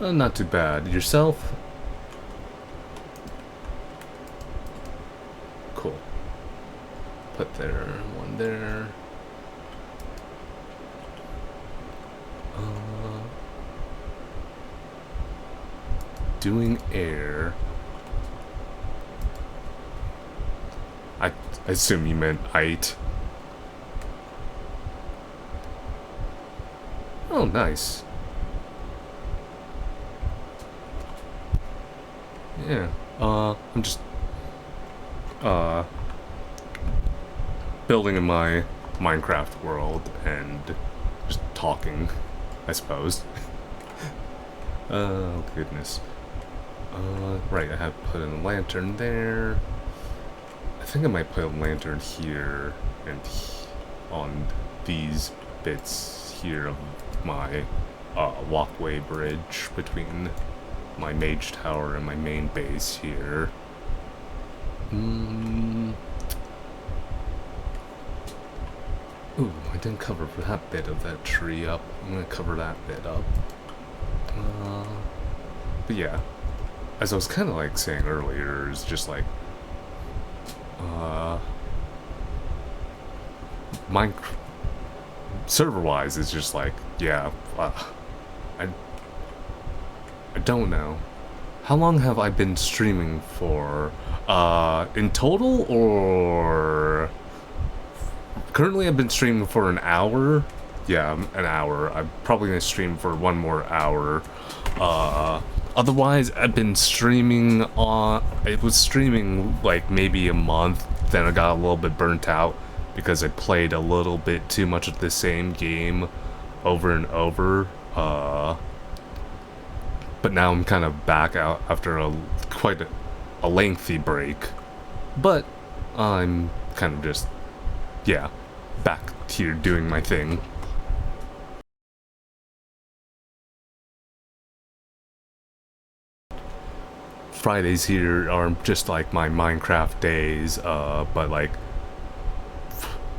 Not too bad. Yourself? Cool. Put there, one there. Doing air. I assume you meant height. Oh, nice. Yeah. I'm just building in my Minecraft world and just talking, I suppose. Oh goodness. Right, I have put in a lantern there. I think I might put a lantern here and on these bits here of my walkway bridge between my mage tower and my main base here. Ooh, I didn't cover that bit of that tree up. I'm gonna cover that bit up. But yeah, as I was kind of like saying earlier, it's just like Minecraft server-wise is just like, yeah, I don't know. How long have I been streaming for? In total, or currently I've been streaming for an hour. Yeah, an hour. I'm probably gonna stream for one more hour. Otherwise, I've been streaming on. It was streaming like maybe a month. Then I got a little bit burnt out because I played a little bit too much of the same game over and over. But now I'm kind of back out after quite a lengthy break. But I'm kind of just, yeah, back here doing my thing. Fridays here are just like my Minecraft days, but like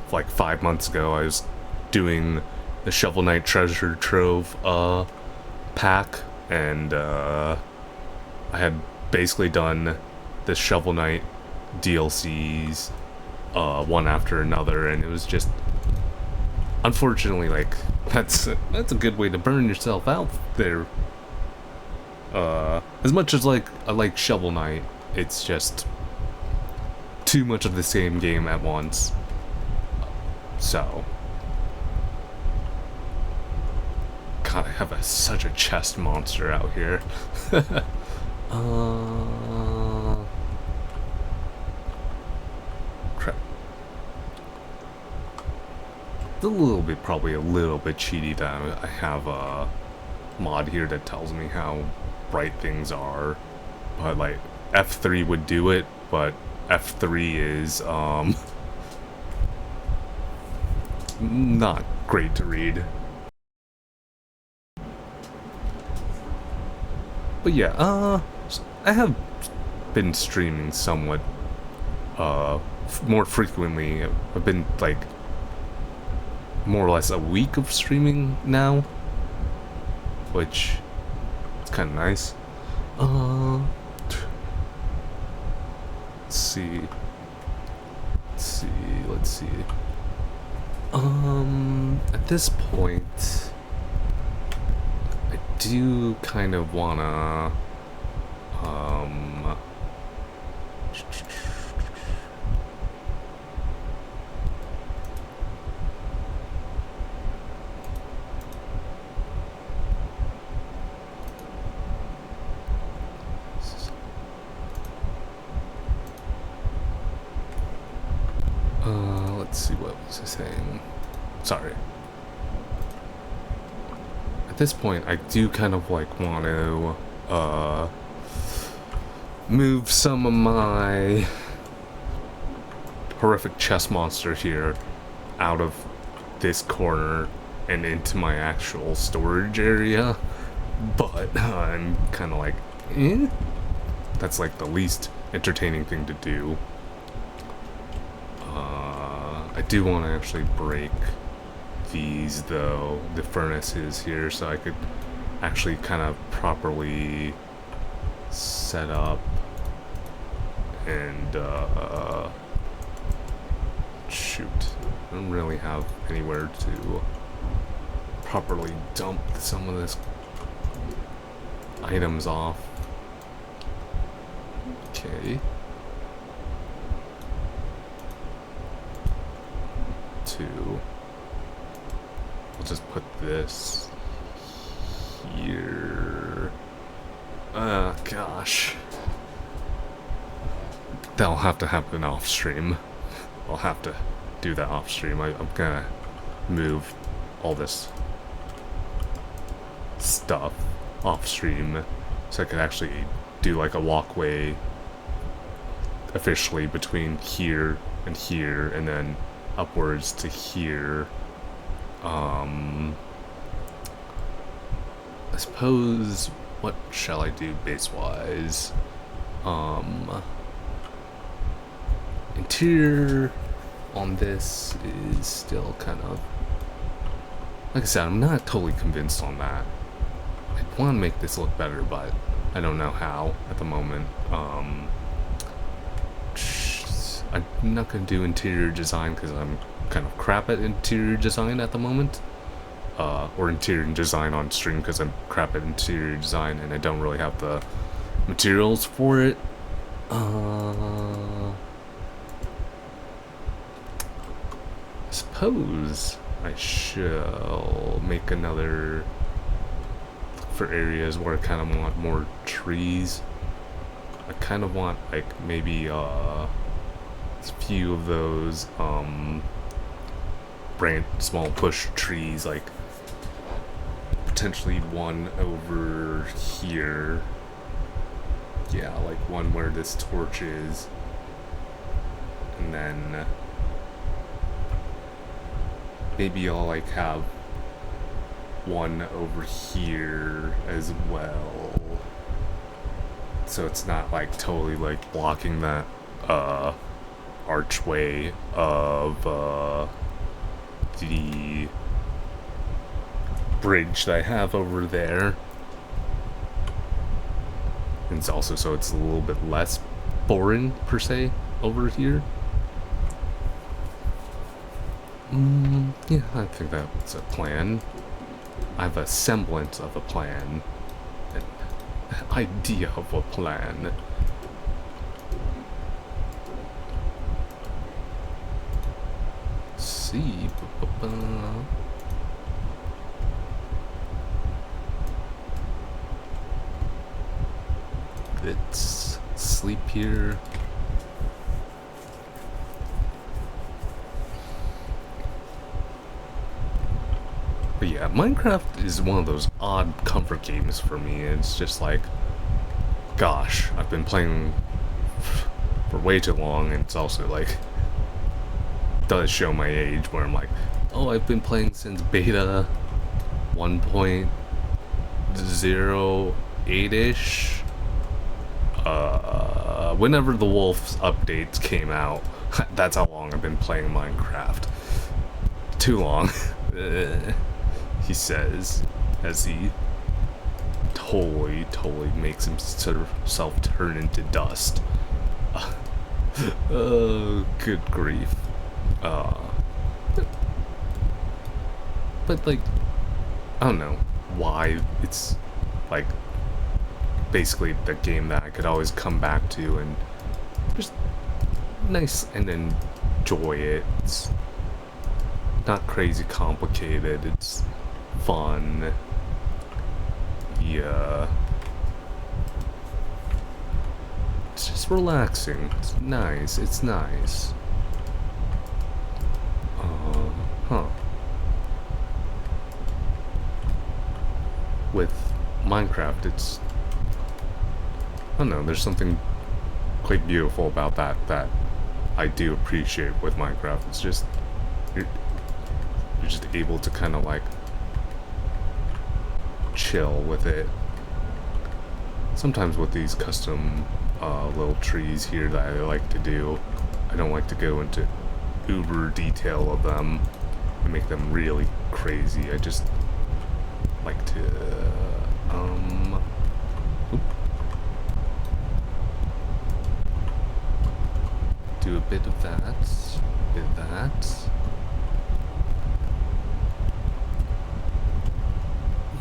5 months ago I was doing the Shovel Knight Treasure Trove pack, and I had basically done the Shovel Knight DLCs one after another, and it was just, unfortunately, like, that's a good way to burn yourself out there. As much as like I like Shovel Knight, it's just too much of the same game at once. So, God, I have such a chest monster out here. Crap. It's probably a little bit cheaty that I have a mod here that tells me how bright things are, but like F3 would do it, but F3 is not great to read. But yeah, I have been streaming somewhat more frequently. I've been like more or less a week of streaming now, which is kind of nice. Let's see. At this point, I do kind of wanna, let's see, what was I saying? Sorry. I at this point, I do kind of like want to move some of my horrific chest monster here out of this corner and into my actual storage area, but I'm kind of like, that's like the least entertaining thing to do. I do want to actually break these though, the furnaces here, so I could actually kind of properly set up and shoot, I don't really have anywhere to properly dump some of this items off. Okay. 2. I'll just put this here. Gosh. That'll have to happen off stream. I'll have to do that off stream. I'm gonna move all this stuff off stream so I could actually do like a walkway officially between here and then upwards to here. I suppose, what shall I do base-wise? Interior on this is still kind of, like I said, I'm not totally convinced on that. I want to make this look better, but I don't know how at the moment. I'm not going to do interior design because I'm kind of crap at interior design at the moment. Or interior design on stream because I'm crap at interior design and I don't really have the materials for it. I suppose I shall make another for areas where I kind of want more trees. I kind of want like maybe a few of those small bush trees, like potentially one over here. Yeah, like one where this torch is, and then maybe I'll like have one over here as well, so it's not like totally like blocking that archway of the bridge that I have over there. And it's also so it's a little bit less boring per se over here. Yeah, I think that's a plan. I have a semblance of a plan. An idea of a plan. Let's see. Let's sleep here. But yeah, Minecraft is one of those odd comfort games for me. It's just like, gosh, I've been playing for way too long, and it's also like, does show my age where I'm like, oh, I've been playing since beta 1.08-ish. Whenever the Wolves updates came out, that's how long I've been playing Minecraft. Too long. He says, as he totally makes himself turn into dust. Oh, good grief. But like, I don't know why it's like basically the game that I could always come back to and just nice and enjoy it. It's not crazy complicated, it's fun. Yeah. It's just relaxing. It's nice. It's nice. Huh. with Minecraft, it's, I don't know, there's something quite beautiful about that I do appreciate with Minecraft. It's just, you're just able to kind of like chill with it. Sometimes with these custom little trees here that I like to do, I don't like to go into uber detail of them and make them really crazy. I just like to do a bit of that,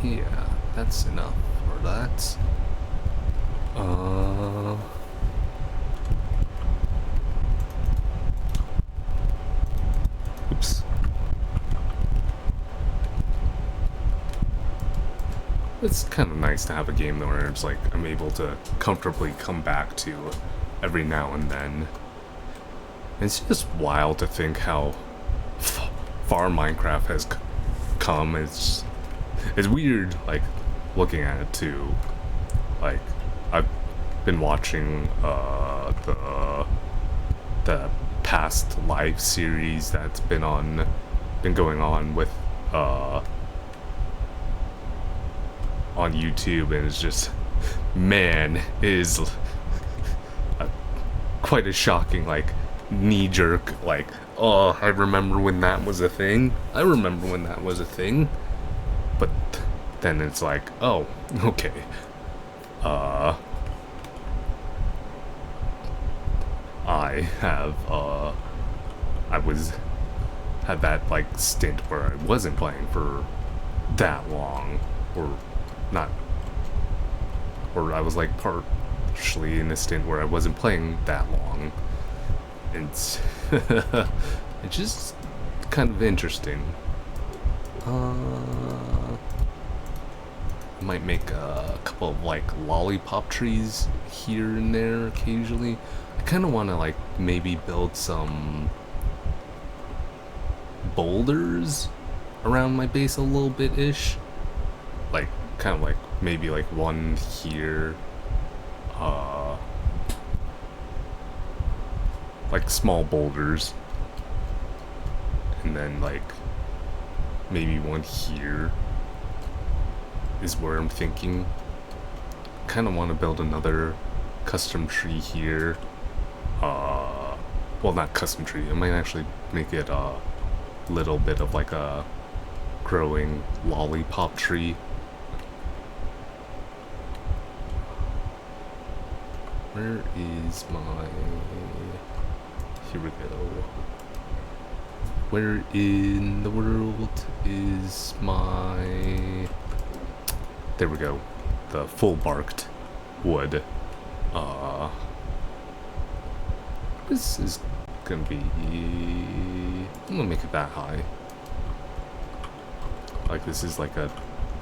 Yeah, that's enough for that. Oops. It's kind of nice to have a game where it's like I'm able to comfortably come back to every now and then. It's just wild to think how far Minecraft has come. It's weird, like, looking at it too. Like, I've been watching the past live series that's been going on with on YouTube, and it's just, man, it is quite a shocking, like, knee-jerk, like, oh, I remember when that was a thing. But then it's like, oh, okay. Had that, like, stint where I wasn't playing for that long, or not, or I was, like, partially in a stint where I wasn't playing that long. It's it's just kind of interesting. I might make a couple of, like, lollipop trees here and there occasionally. I kind of want to, like, maybe build some boulders around my base a little bit-ish. Like, kind of like, maybe, like, one here. Like, small boulders. And then, like, maybe one here is where I'm thinking. Kind of want to build another custom tree here. Well, not custom tree. I might actually make it a little bit of like a growing lollipop tree. Where is my... Here we go. Where in the world is my... There we go. The full barked wood. This is gonna be... I'm gonna make it that high. Like, this is like a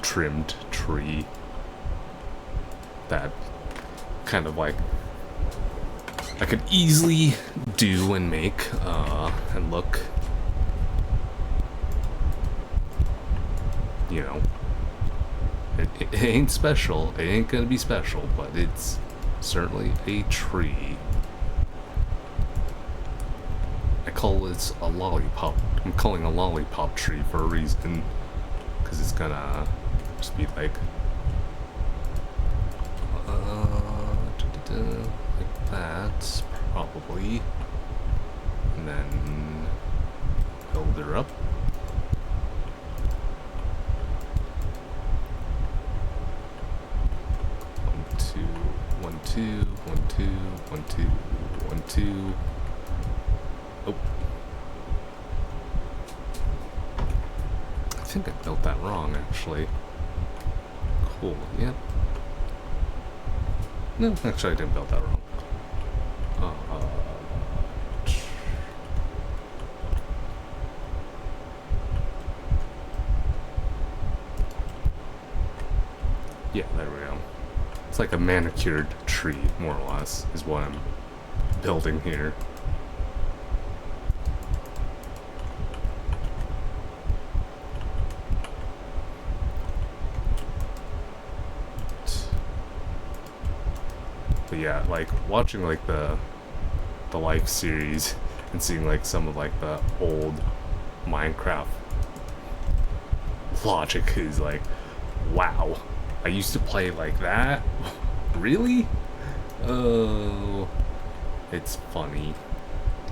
trimmed tree that kind of like I could easily do and make and look, you know, it ain't special, it ain't gonna be special, but it's certainly a tree. I call this a lollipop. I'm calling a lollipop tree for a reason, because it's gonna just be like like that, probably, and then build her up. One, two, one, two, one, two, one, two. Oh. I think I built that wrong, actually. Cool, yep. No, actually I didn't build that wrong. Yeah, there we go. It's like a manicured tree, more or less, is what I'm building here. But yeah, like watching like the Life series and seeing like some of like the old Minecraft logic is like, wow, I used to play like that? Really? Oh, it's funny.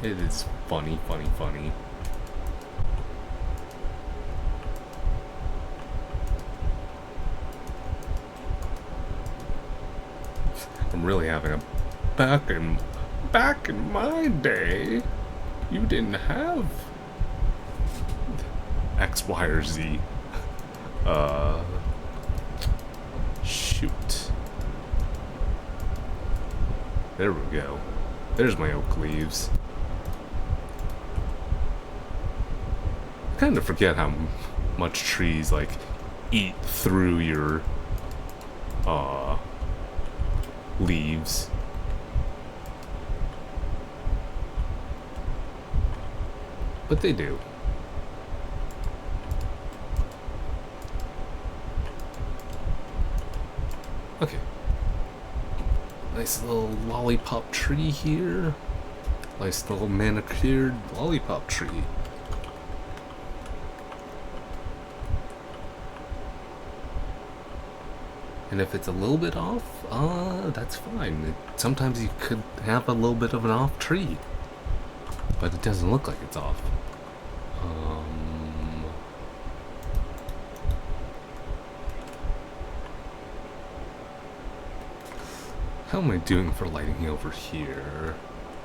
It is funny, funny, funny. I'm really having a back in my day, you didn't have X, Y, or Z. Shoot. There we go. There's my oak leaves. I kind of forget how much trees, like, eat through your, leaves. But they do. Okay. Nice little lollipop tree here. Nice little manicured lollipop tree. And if it's a little bit off, that's fine. Sometimes you could have a little bit of an off tree. But it doesn't look like it's off. How am I doing for lighting over here?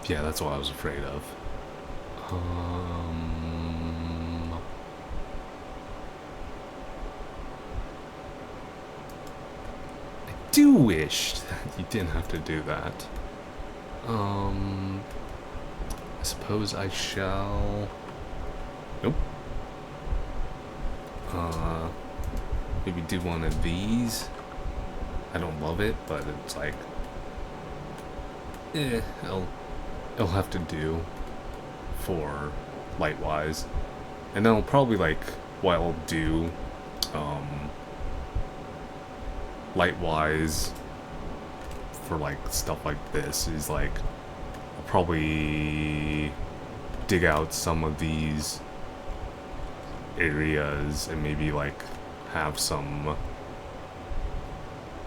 Yeah, that's what I was afraid of. I do wish that you didn't have to do that. I suppose I shall... Nope. Maybe do one of these. I don't love it, but it's like... it'll have to do for light-wise. And then I'll probably, like, what I'll do, light-wise for, like, stuff like this is, like, I'll probably dig out some of these areas and maybe, like, have some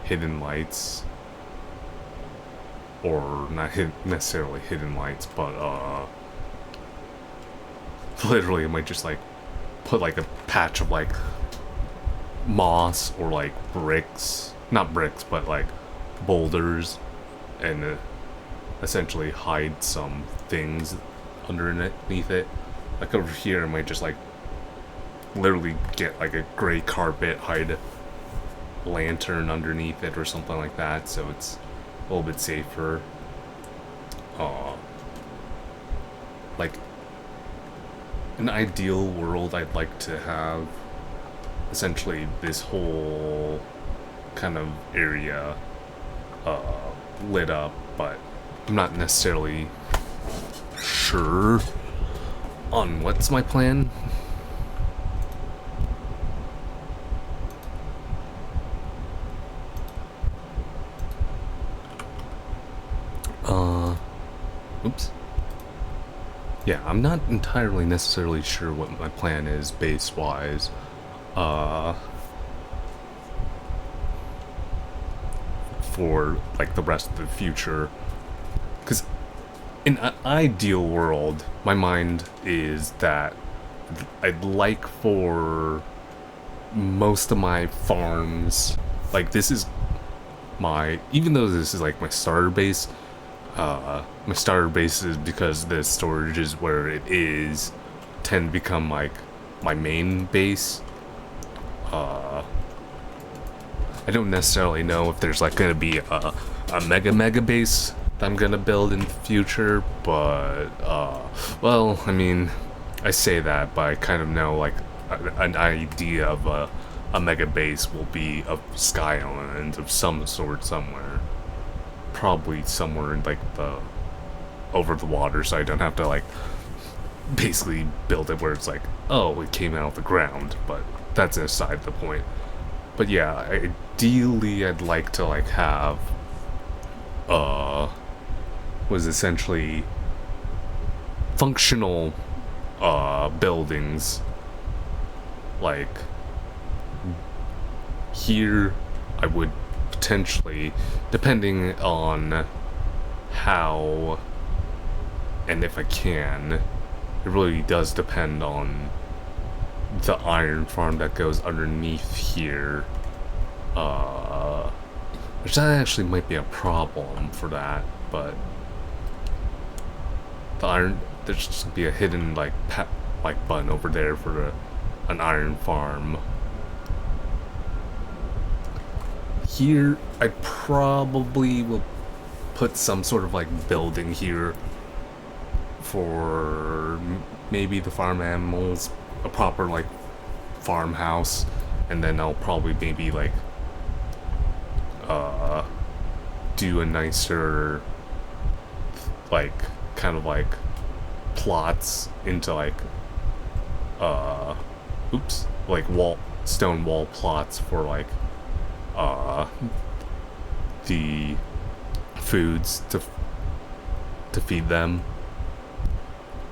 hidden lights. Or not necessarily hidden lights, but literally I might just like put like a patch of like moss or like bricks, not bricks, but like boulders, and essentially hide some things underneath it. Like over here I might just like literally get like a gray carpet, hide a lantern underneath it or something like that, so it's a little bit safer. Like, an ideal world, I'd like to have essentially this whole kind of area lit up, but I'm not necessarily sure on what's my plan. Oops. Yeah, I'm not entirely necessarily sure what my plan is base-wise. For, like, the rest of the future. Because in an ideal world, my mind is that I'd like for most of my farms, like, this is my, even though this is, like, my starter base, my starter base is because the storage is where it is, tend to become like my main base. I don't necessarily know if there's like gonna be a mega base that I'm gonna build in the future, but well, I mean, I say that, but I kind of know like an idea of a mega base will be a sky island of some sort somewhere. Probably somewhere in like the over the water, so I don't have to like basically build it where it's like, oh, it came out of the ground, but that's aside the point. But yeah, ideally I'd like to like have was essentially functional buildings. Like here I would potentially, depending on how and if I can, it really does depend on the iron farm that goes underneath here, which that actually might be a problem for that, but the iron, there's just gonna be a hidden like button over there for an iron farm. Here I probably will put some sort of like building here for maybe the farm animals, a proper like farmhouse, and then I'll probably maybe like do a nicer like kind of like plots into like like stone wall plots for like the foods to feed them,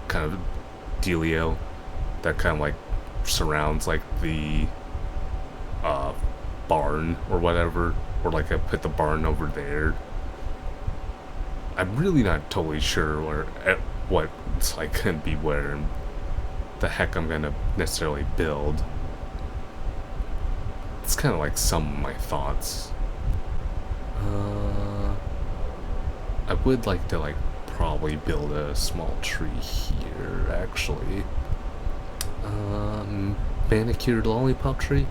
kind of dealio that kind of like surrounds like the barn or whatever, or like I put the barn over there. I'm really not totally sure what's like gonna be where the heck I'm gonna necessarily build. It's kind of like some of my thoughts. I would like to like probably build a small tree here actually. Manicured lollipop tree,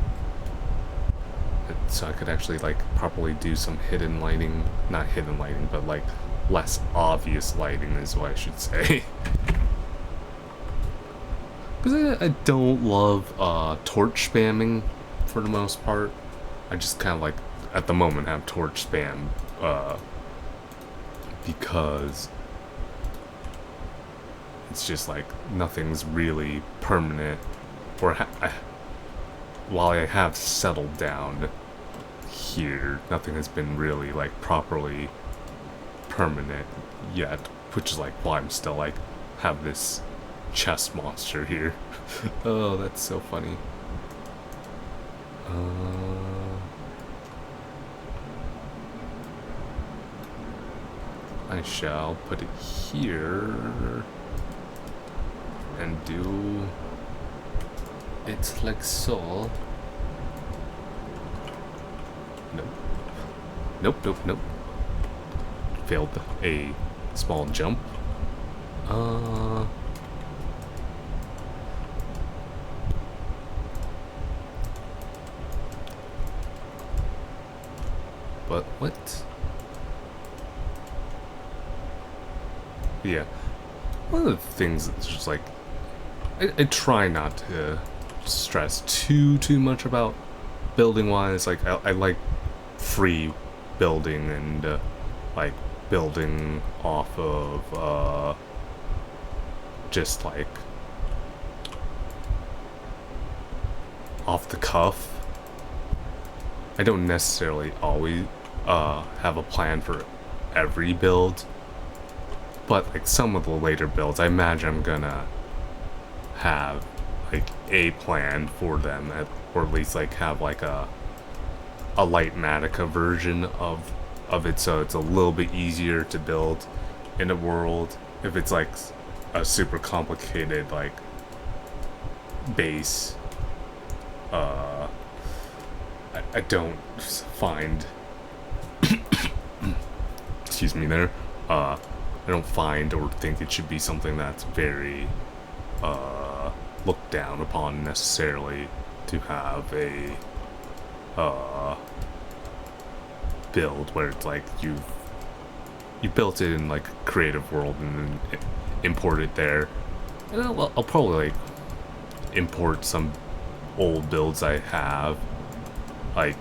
so I could actually like properly do some hidden lighting, not hidden lighting, but like less obvious lighting is what I should say. Because I don't love torch spamming for the most part. I just kind of like at the moment have torch spam because it's just like nothing's really permanent, or while I have settled down here, nothing has been really like properly permanent yet, which is like why I'm still like have this chest monster here. Oh, that's so funny. I shall put it here and do it like so. Nope. Nope, nope, nope. Failed a small jump. But what? Yeah. One of the things that's just like, I try not to stress too much about building wise. Like I like free building and like building off of just like off the cuff. I don't necessarily always have a plan for every build, but like some of the later builds, I imagine I'm gonna have like a plan for them, or at least like have like a light Matica version of it, so it's a little bit easier to build in a world. If it's like a super complicated like base, I don't find excuse me there, I don't find or think it should be something that's very looked down upon necessarily to have a build where it's like you built it in like a creative world and then import it there. And I'll probably like import some old builds I have. Like,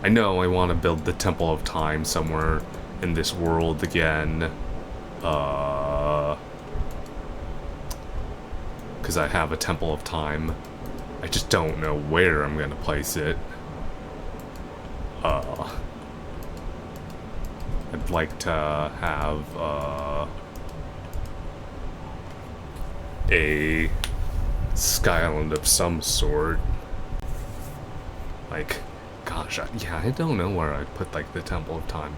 I know I want to build the Temple of Time somewhere in this world again, because I have a Temple of Time. I just don't know where I'm gonna place it. I'd like to have a sky island of some sort. Like, gosh, yeah, I don't know where I'd put like the Temple of Time.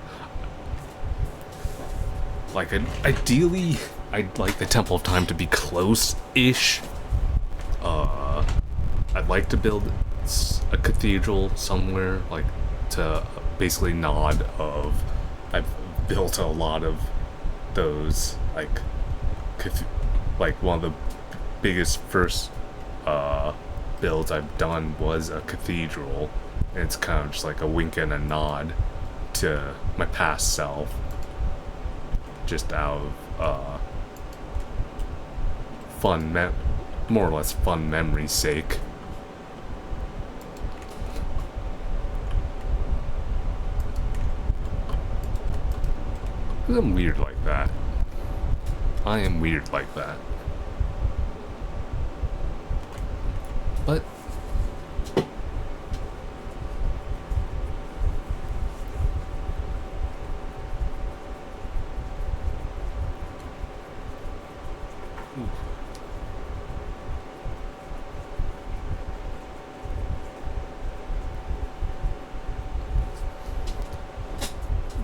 Like, ideally, I'd like the Temple of Time to be close-ish. I'd like to build a cathedral somewhere, like, to basically nod of... I've built a lot of those, like one of the biggest first builds I've done was a cathedral, and it's kind of just like a wink and a nod to my past self, just out of more or less fun memory's sake. Because I'm weird like that. I am weird like that.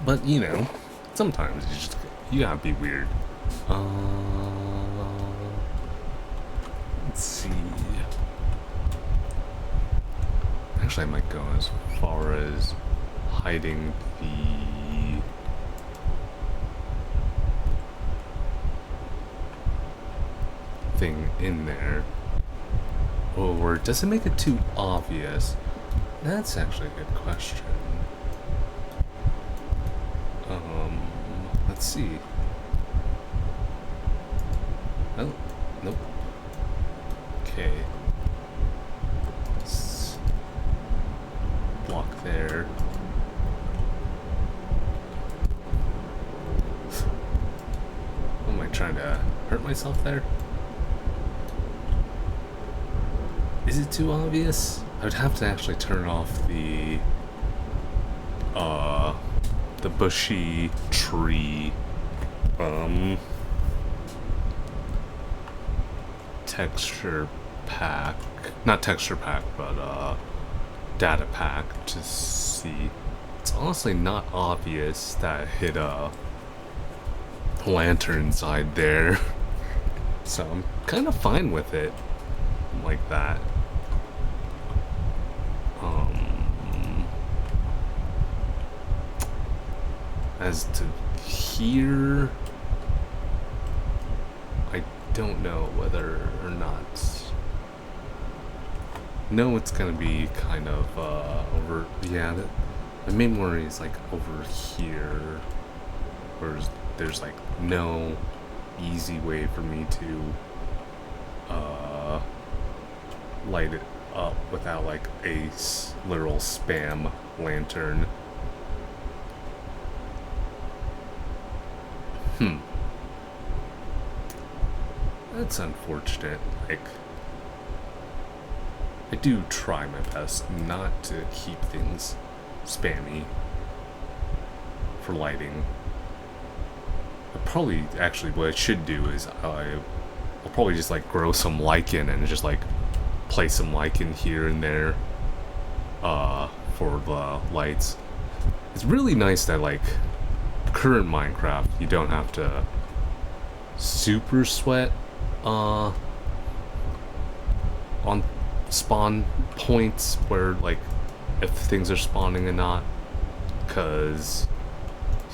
But you know, sometimes you gotta be weird. Let's see. Actually, I might go as far as hiding the thing in there. Or does it make it too obvious? That's actually a good question. Let's see. Oh, nope. Okay. Block there. Am I trying to hurt myself there? Is it too obvious? I would have to actually turn off the bushy tree texture pack, not texture pack, but data pack to see. It's honestly not obvious that I hit a lantern inside there, so I'm kind of fine with it like that. As to here, I don't know whether or not. No, it's gonna be kind of over. Yeah, the main worry is like over here, where there's like no easy way for me to light it up without like a literal spam lantern. That's unfortunate. Like, I do try my best not to keep things spammy for lighting. But probably, actually, what I should do is I'll probably just like grow some lichen and just like place some lichen here and there for the lights. It's really nice that like current Minecraft you don't have to super sweat on spawn points where like if things are spawning or not, because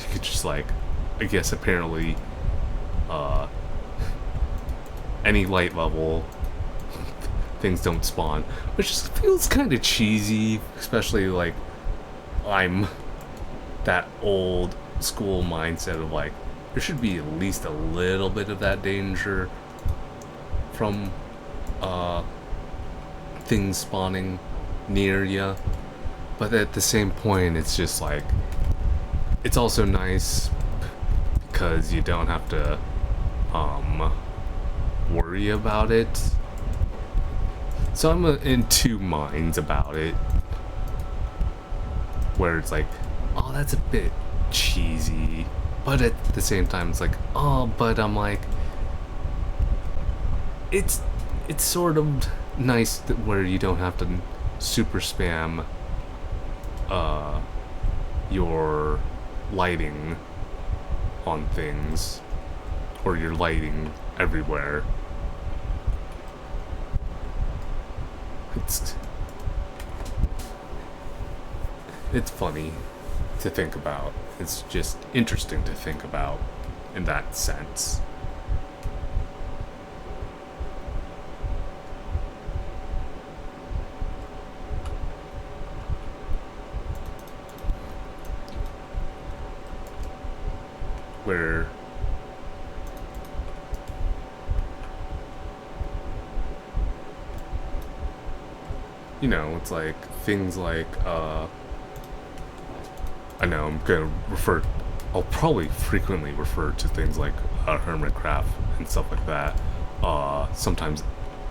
you could just like, I guess apparently any light level things don't spawn, which just feels kind of cheesy, especially like I'm that old school mindset of like there should be at least a little bit of that danger from things spawning near you, but at the same point it's just like it's also nice because you don't have to worry about it. So I'm in two minds about it, where it's like, oh, that's a bit cheesy, but at the same time it's like, oh, but I'm like, it's sort of nice where you don't have to super spam your lighting on things, or your lighting everywhere. It's funny to think about. It's just interesting to think about in that sense. Where it's like things like I know I'll probably frequently refer to things like hermitcraft and stuff like that. Sometimes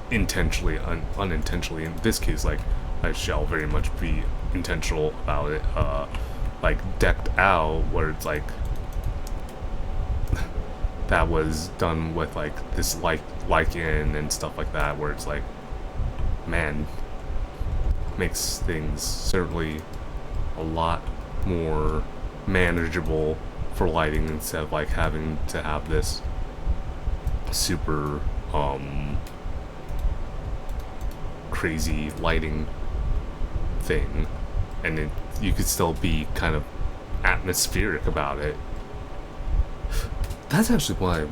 intentionally, unintentionally. In this case, like, I shall very much be intentional about it. Like decked out, where it's like that was done with like this lichen and stuff like that, where it's like, man, makes things certainly a lot more manageable for lighting instead of like having to have this super crazy lighting thing, and you could still be kind of atmospheric about it. That's actually what I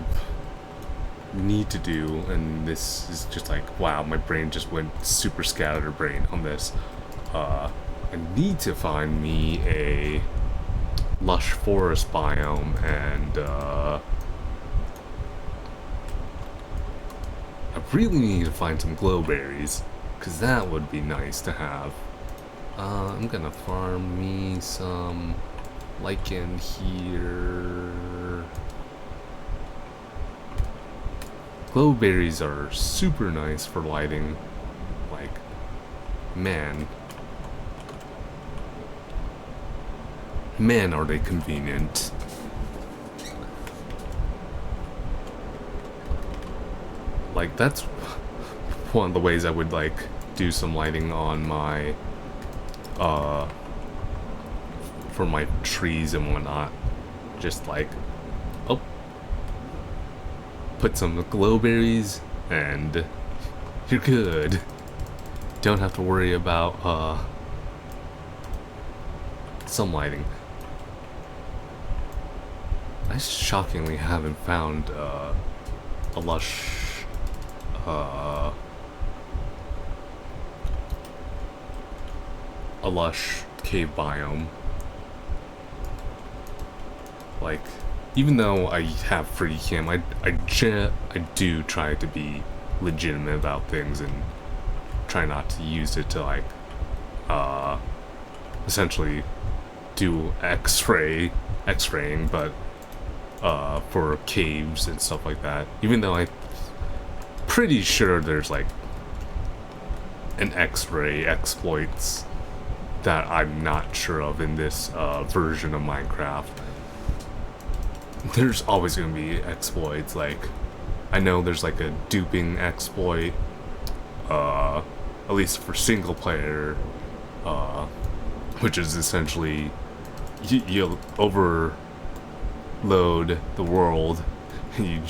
need to do, and this is just like, wow, my brain just went super scatterbrain on this. I need to find me a lush forest biome, and I really need to find some glowberries, because that would be nice to have. I'm gonna farm me some lichen here. Glowberries are super nice for lighting. Like, man, are they convenient. Like, that's one of the ways I would like do some lighting on my for my trees and whatnot. Just like, oh, put some glowberries and you're good. Don't have to worry about some lighting. I shockingly haven't found a lush cave biome. Like, even though I have free cam, I do try to be legitimate about things and try not to use it to like essentially do x-raying, but for caves and stuff like that. Even though I'm pretty sure there's like an x-ray exploits that I'm not sure of in this version of Minecraft. There's always going to be exploits. Like, I know there's like a duping exploit, at least for single player, which is essentially you overload the world and you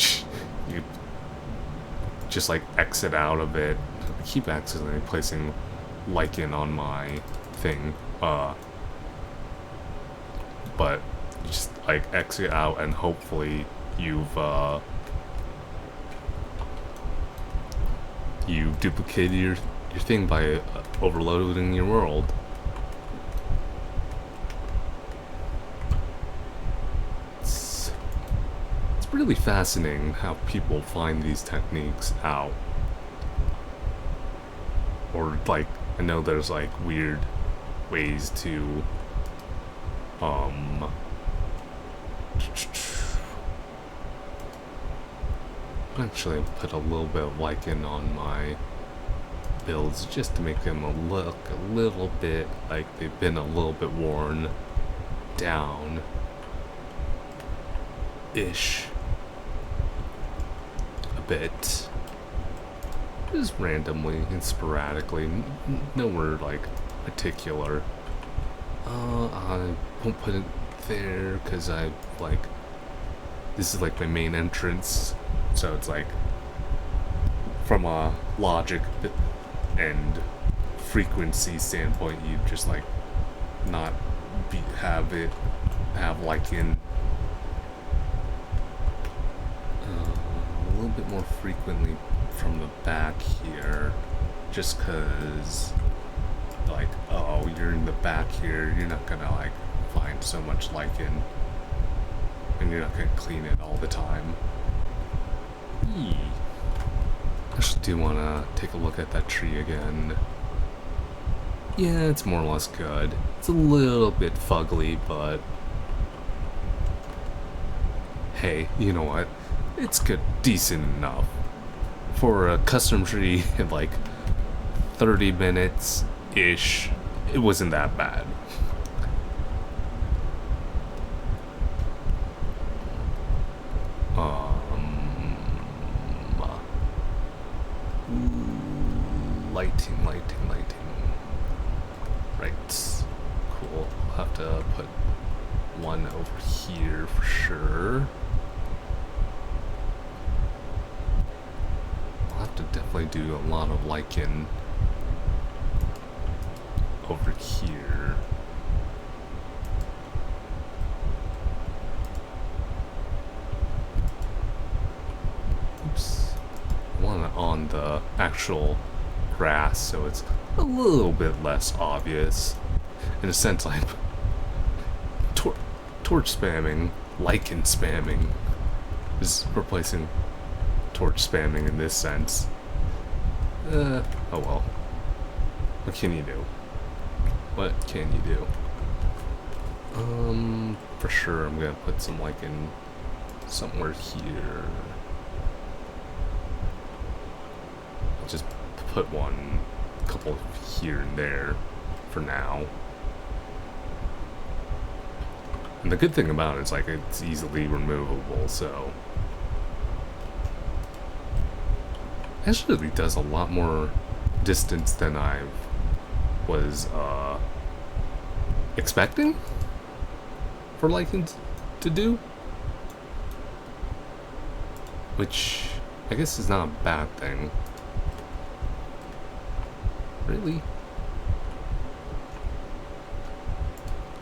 just like exit out of it. I keep accidentally placing lichen on my thing, but you just like exit out and hopefully you've duplicated your thing by overloading your world. It's really fascinating how people find these techniques out. Or like, I know there's like weird ways to actually put a little bit of lichen on my builds just to make them look a little bit like they've been a little bit worn down. ish a bit, just randomly and sporadically, nowhere like particular. I won't put it there because I like, this is like my main entrance, so it's like from a logic and frequency standpoint, you just like not have like in a little bit more frequently from the back here, just cause like, oh, you're in the back here, you're not gonna like find so much lichen, and you're not gonna clean it all the time. I actually do want to take a look at that tree again. Yeah, it's more or less good. It's a little bit fugly, but hey, you know what? It's good, decent enough. For a custom tree in like 30 minutes-ish, it wasn't that bad. Lighting. Right. Cool. I'll have to put one over here for sure. I'll have to definitely do a lot of lichen over here. Oops. One on the actual grass, so it's a little bit less obvious. In a sense, I'm torch spamming, lichen spamming is replacing torch spamming in this sense. Oh well. What can you do? What can you do? For sure I'm gonna put some lichen somewhere here. I'll just put one, couple here and there for now. And the good thing about it is like it's easily removable, so actually it does a lot more distance than I was expecting for lichen to do, which I guess is not a bad thing. Really?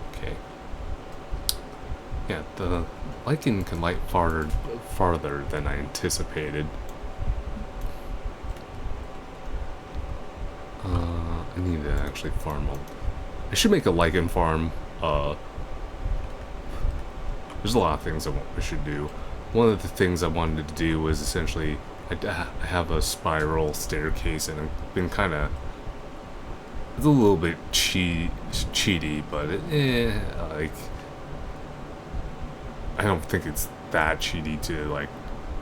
Okay. Yeah, the lichen can light farther than I anticipated. I need to actually farm I should make a lichen farm. There's a lot of things I should do. One of the things I wanted to do was essentially I have a spiral staircase, and I've been kind of, it's a little bit cheaty, but like I don't think it's that cheaty to like.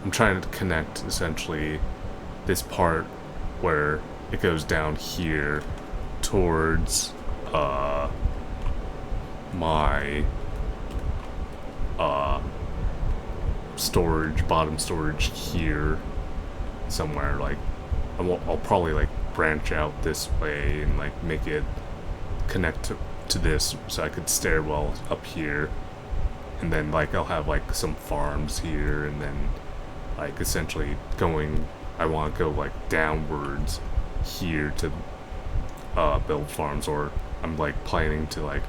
I'm trying to connect essentially this part where it goes down here towards my storage, bottom storage here somewhere. Like I'll probably like branch out this way and like make it connect to this, so I could stairwell up here, and then like I'll have like some farms here, and then like essentially going, I want to go like downwards here to build farms, or I'm like planning to like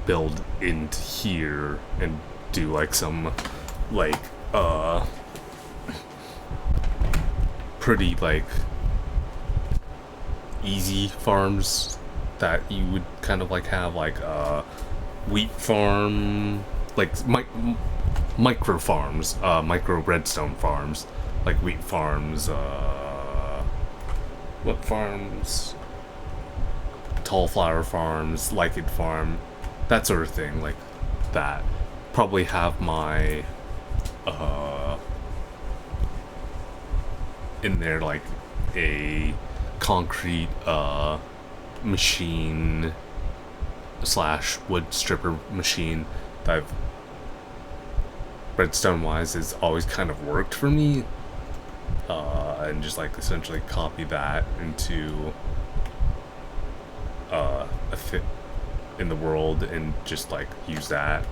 build into here and do like some like pretty like easy farms that you would kind of like have like a wheat farm, like micro farms, micro redstone farms, like wheat farms, what farms, tall flower farms, lichen farm, that sort of thing, like that. Probably have my in there like a concrete machine / wood stripper machine that I've redstone wise has always kind of worked for me, and just like essentially copy that into a fit in the world and just like use that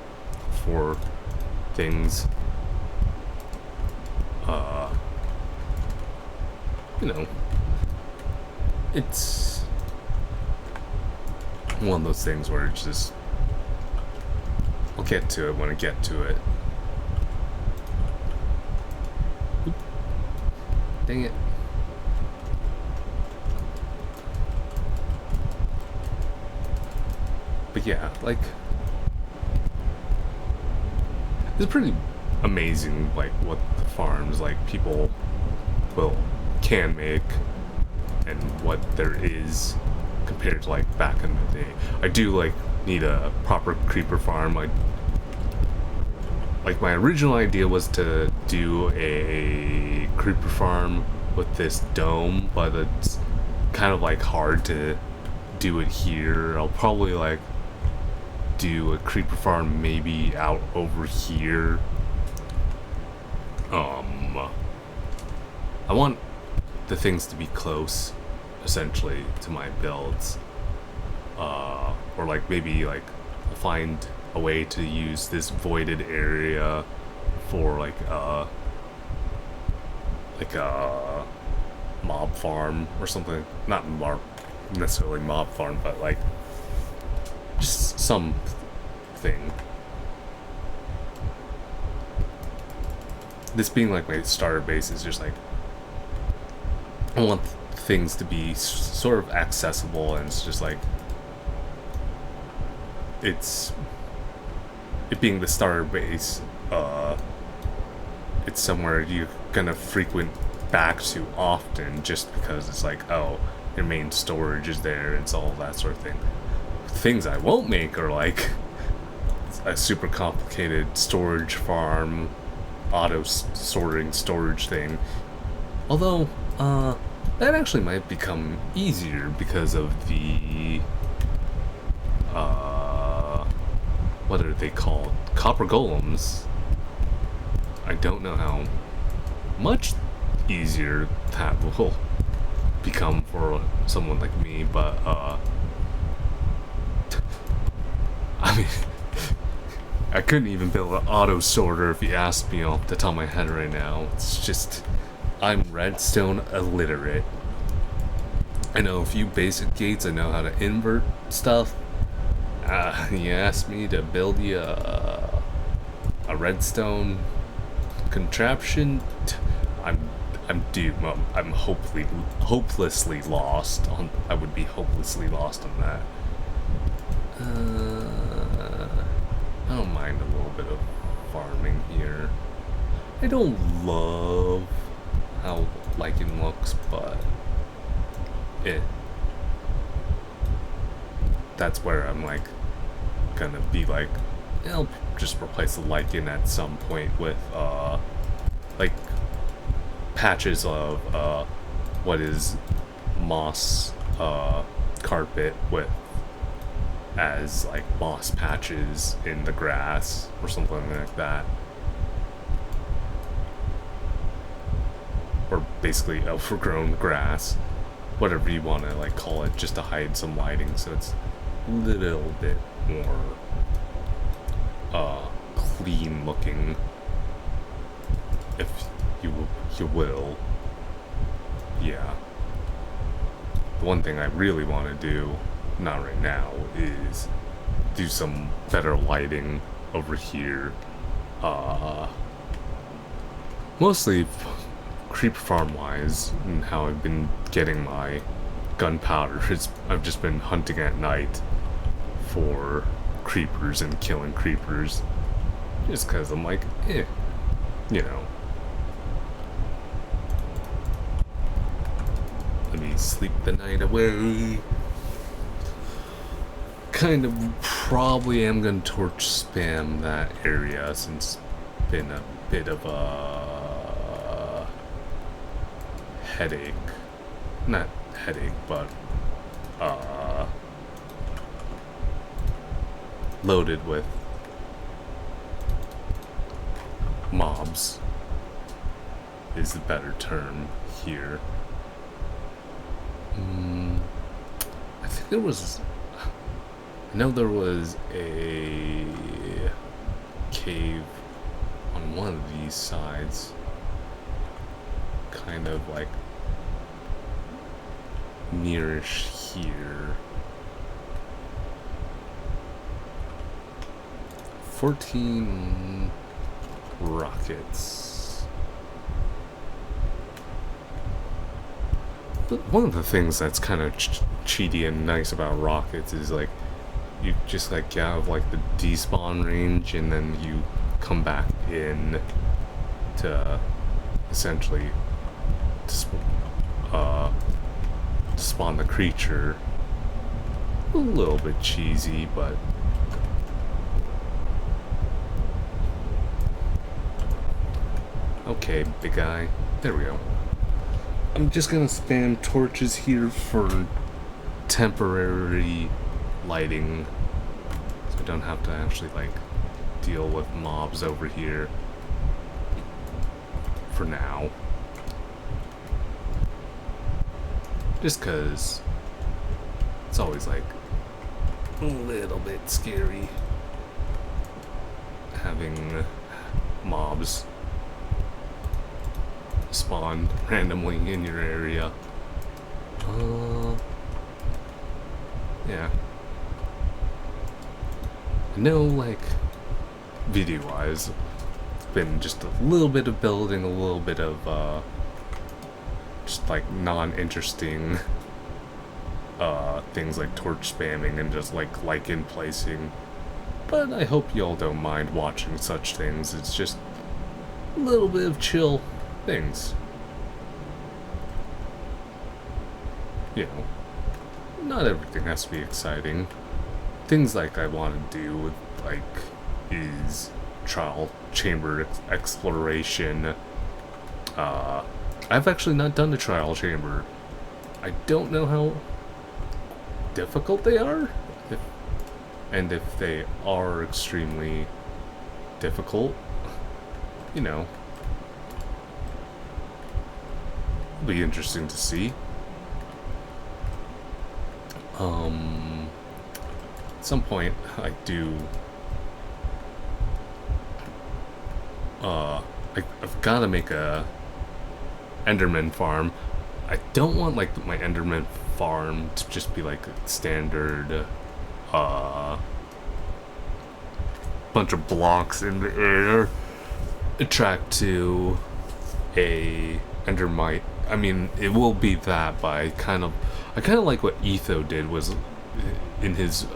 for things. You know, it's one of those things where it's just, I'll get to it when I get to it. Oop. Dang it. But yeah, like, it's pretty amazing, like, what the farms, like, people can make and what there is compared to, like, back in the day. I do, like, need a proper creeper farm. Like, my original idea was to do a creeper farm with this dome, but it's kind of, like, hard to do it here. I'll probably, like, do a creeper farm maybe out over here. I want the things to be close, essentially, to my builds. Or like maybe like find a way to use this voided area for like a mob farm or something. Not necessarily mob farm, but like just some thing. This being like my starter base is just like, I want things to be sort of accessible, and it's just like, it being the starter base, it's somewhere you're gonna frequent back to often just because it's like, oh, your main storage is there, and it's all that sort of thing. Things I won't make are like a super complicated storage farm, auto sorting storage thing. Although, that actually might become easier because of the, what are they called? Copper golems. I don't know how much easier that will become for someone like me, but, I mean, I couldn't even build an auto sorter if you asked me off the top of my head right now. It's just, I'm redstone illiterate. I know a few basic gates, I know how to invert stuff. You asked me to build you a redstone contraption, I'm doomed. I'm hopelessly lost on. I would be hopelessly lost on that. I don't mind a little bit of farming here. I don't love how lichen looks, but that's where I'm like gonna be like, I'll just replace the lichen at some point with like patches of what is moss carpet with as like moss patches in the grass or something like that, or basically overgrown grass, whatever you want to like call it, just to hide some lighting so it's a little bit more clean looking, if you will. Yeah, the one thing I really want to do, not right now, is do some better lighting over here. Mostly creeper farm wise, and how I've been getting my gunpowder is I've just been hunting at night for creepers and killing creepers, just because I'm like, you know. Let me sleep the night away. Kind of probably am gonna torch spam that area since it's been a bit of a headache. Not headache, but loaded with mobs is the better term here. I think there was... I know there was a cave on one of these sides. Kind of like nearish here. 14 rockets. But one of the things that's kind of cheaty and nice about rockets is like you just like get out of like the despawn range and then you come back in to essentially spawn the creature. A little bit cheesy, but okay, big guy. There we go. I'm just gonna spam torches here for temporary lighting, so I don't have to actually like deal with mobs over here for now. Just cause it's always like a little bit scary having mobs spawn randomly in your area. Yeah. I know, like, video-wise, it's been just a little bit of building, a little bit of, just, like, non-interesting, things like torch spamming and just, like in placing. But I hope y'all don't mind watching such things. It's just a little bit of chill things. You know, not everything has to be exciting. Things like I want to do, like, is trial chamber exploration. I've actually not done the trial chamber. I don't know how difficult they are, and if they are extremely difficult, you know, it'll be interesting to see. At some point, I do. I've got to make a Enderman farm. I don't want like my Enderman farm to just be like a standard, bunch of blocks in the air attract to a Endermite. I mean, it will be that, but I kind of like what Etho did was in his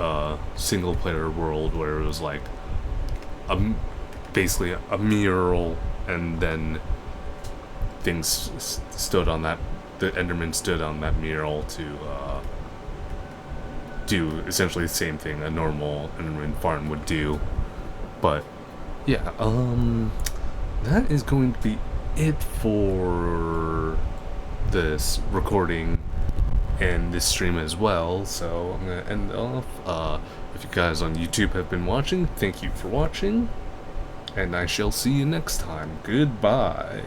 single player world, where it was like basically a mural, and then things stood on that. The Enderman stood on that mural to do essentially the same thing a normal Enderman farm would do. But yeah, that is going to be it for this recording and this stream as well. So I'm gonna end off. If you guys on YouTube have been watching, thank you for watching, and I shall see you next time. Goodbye.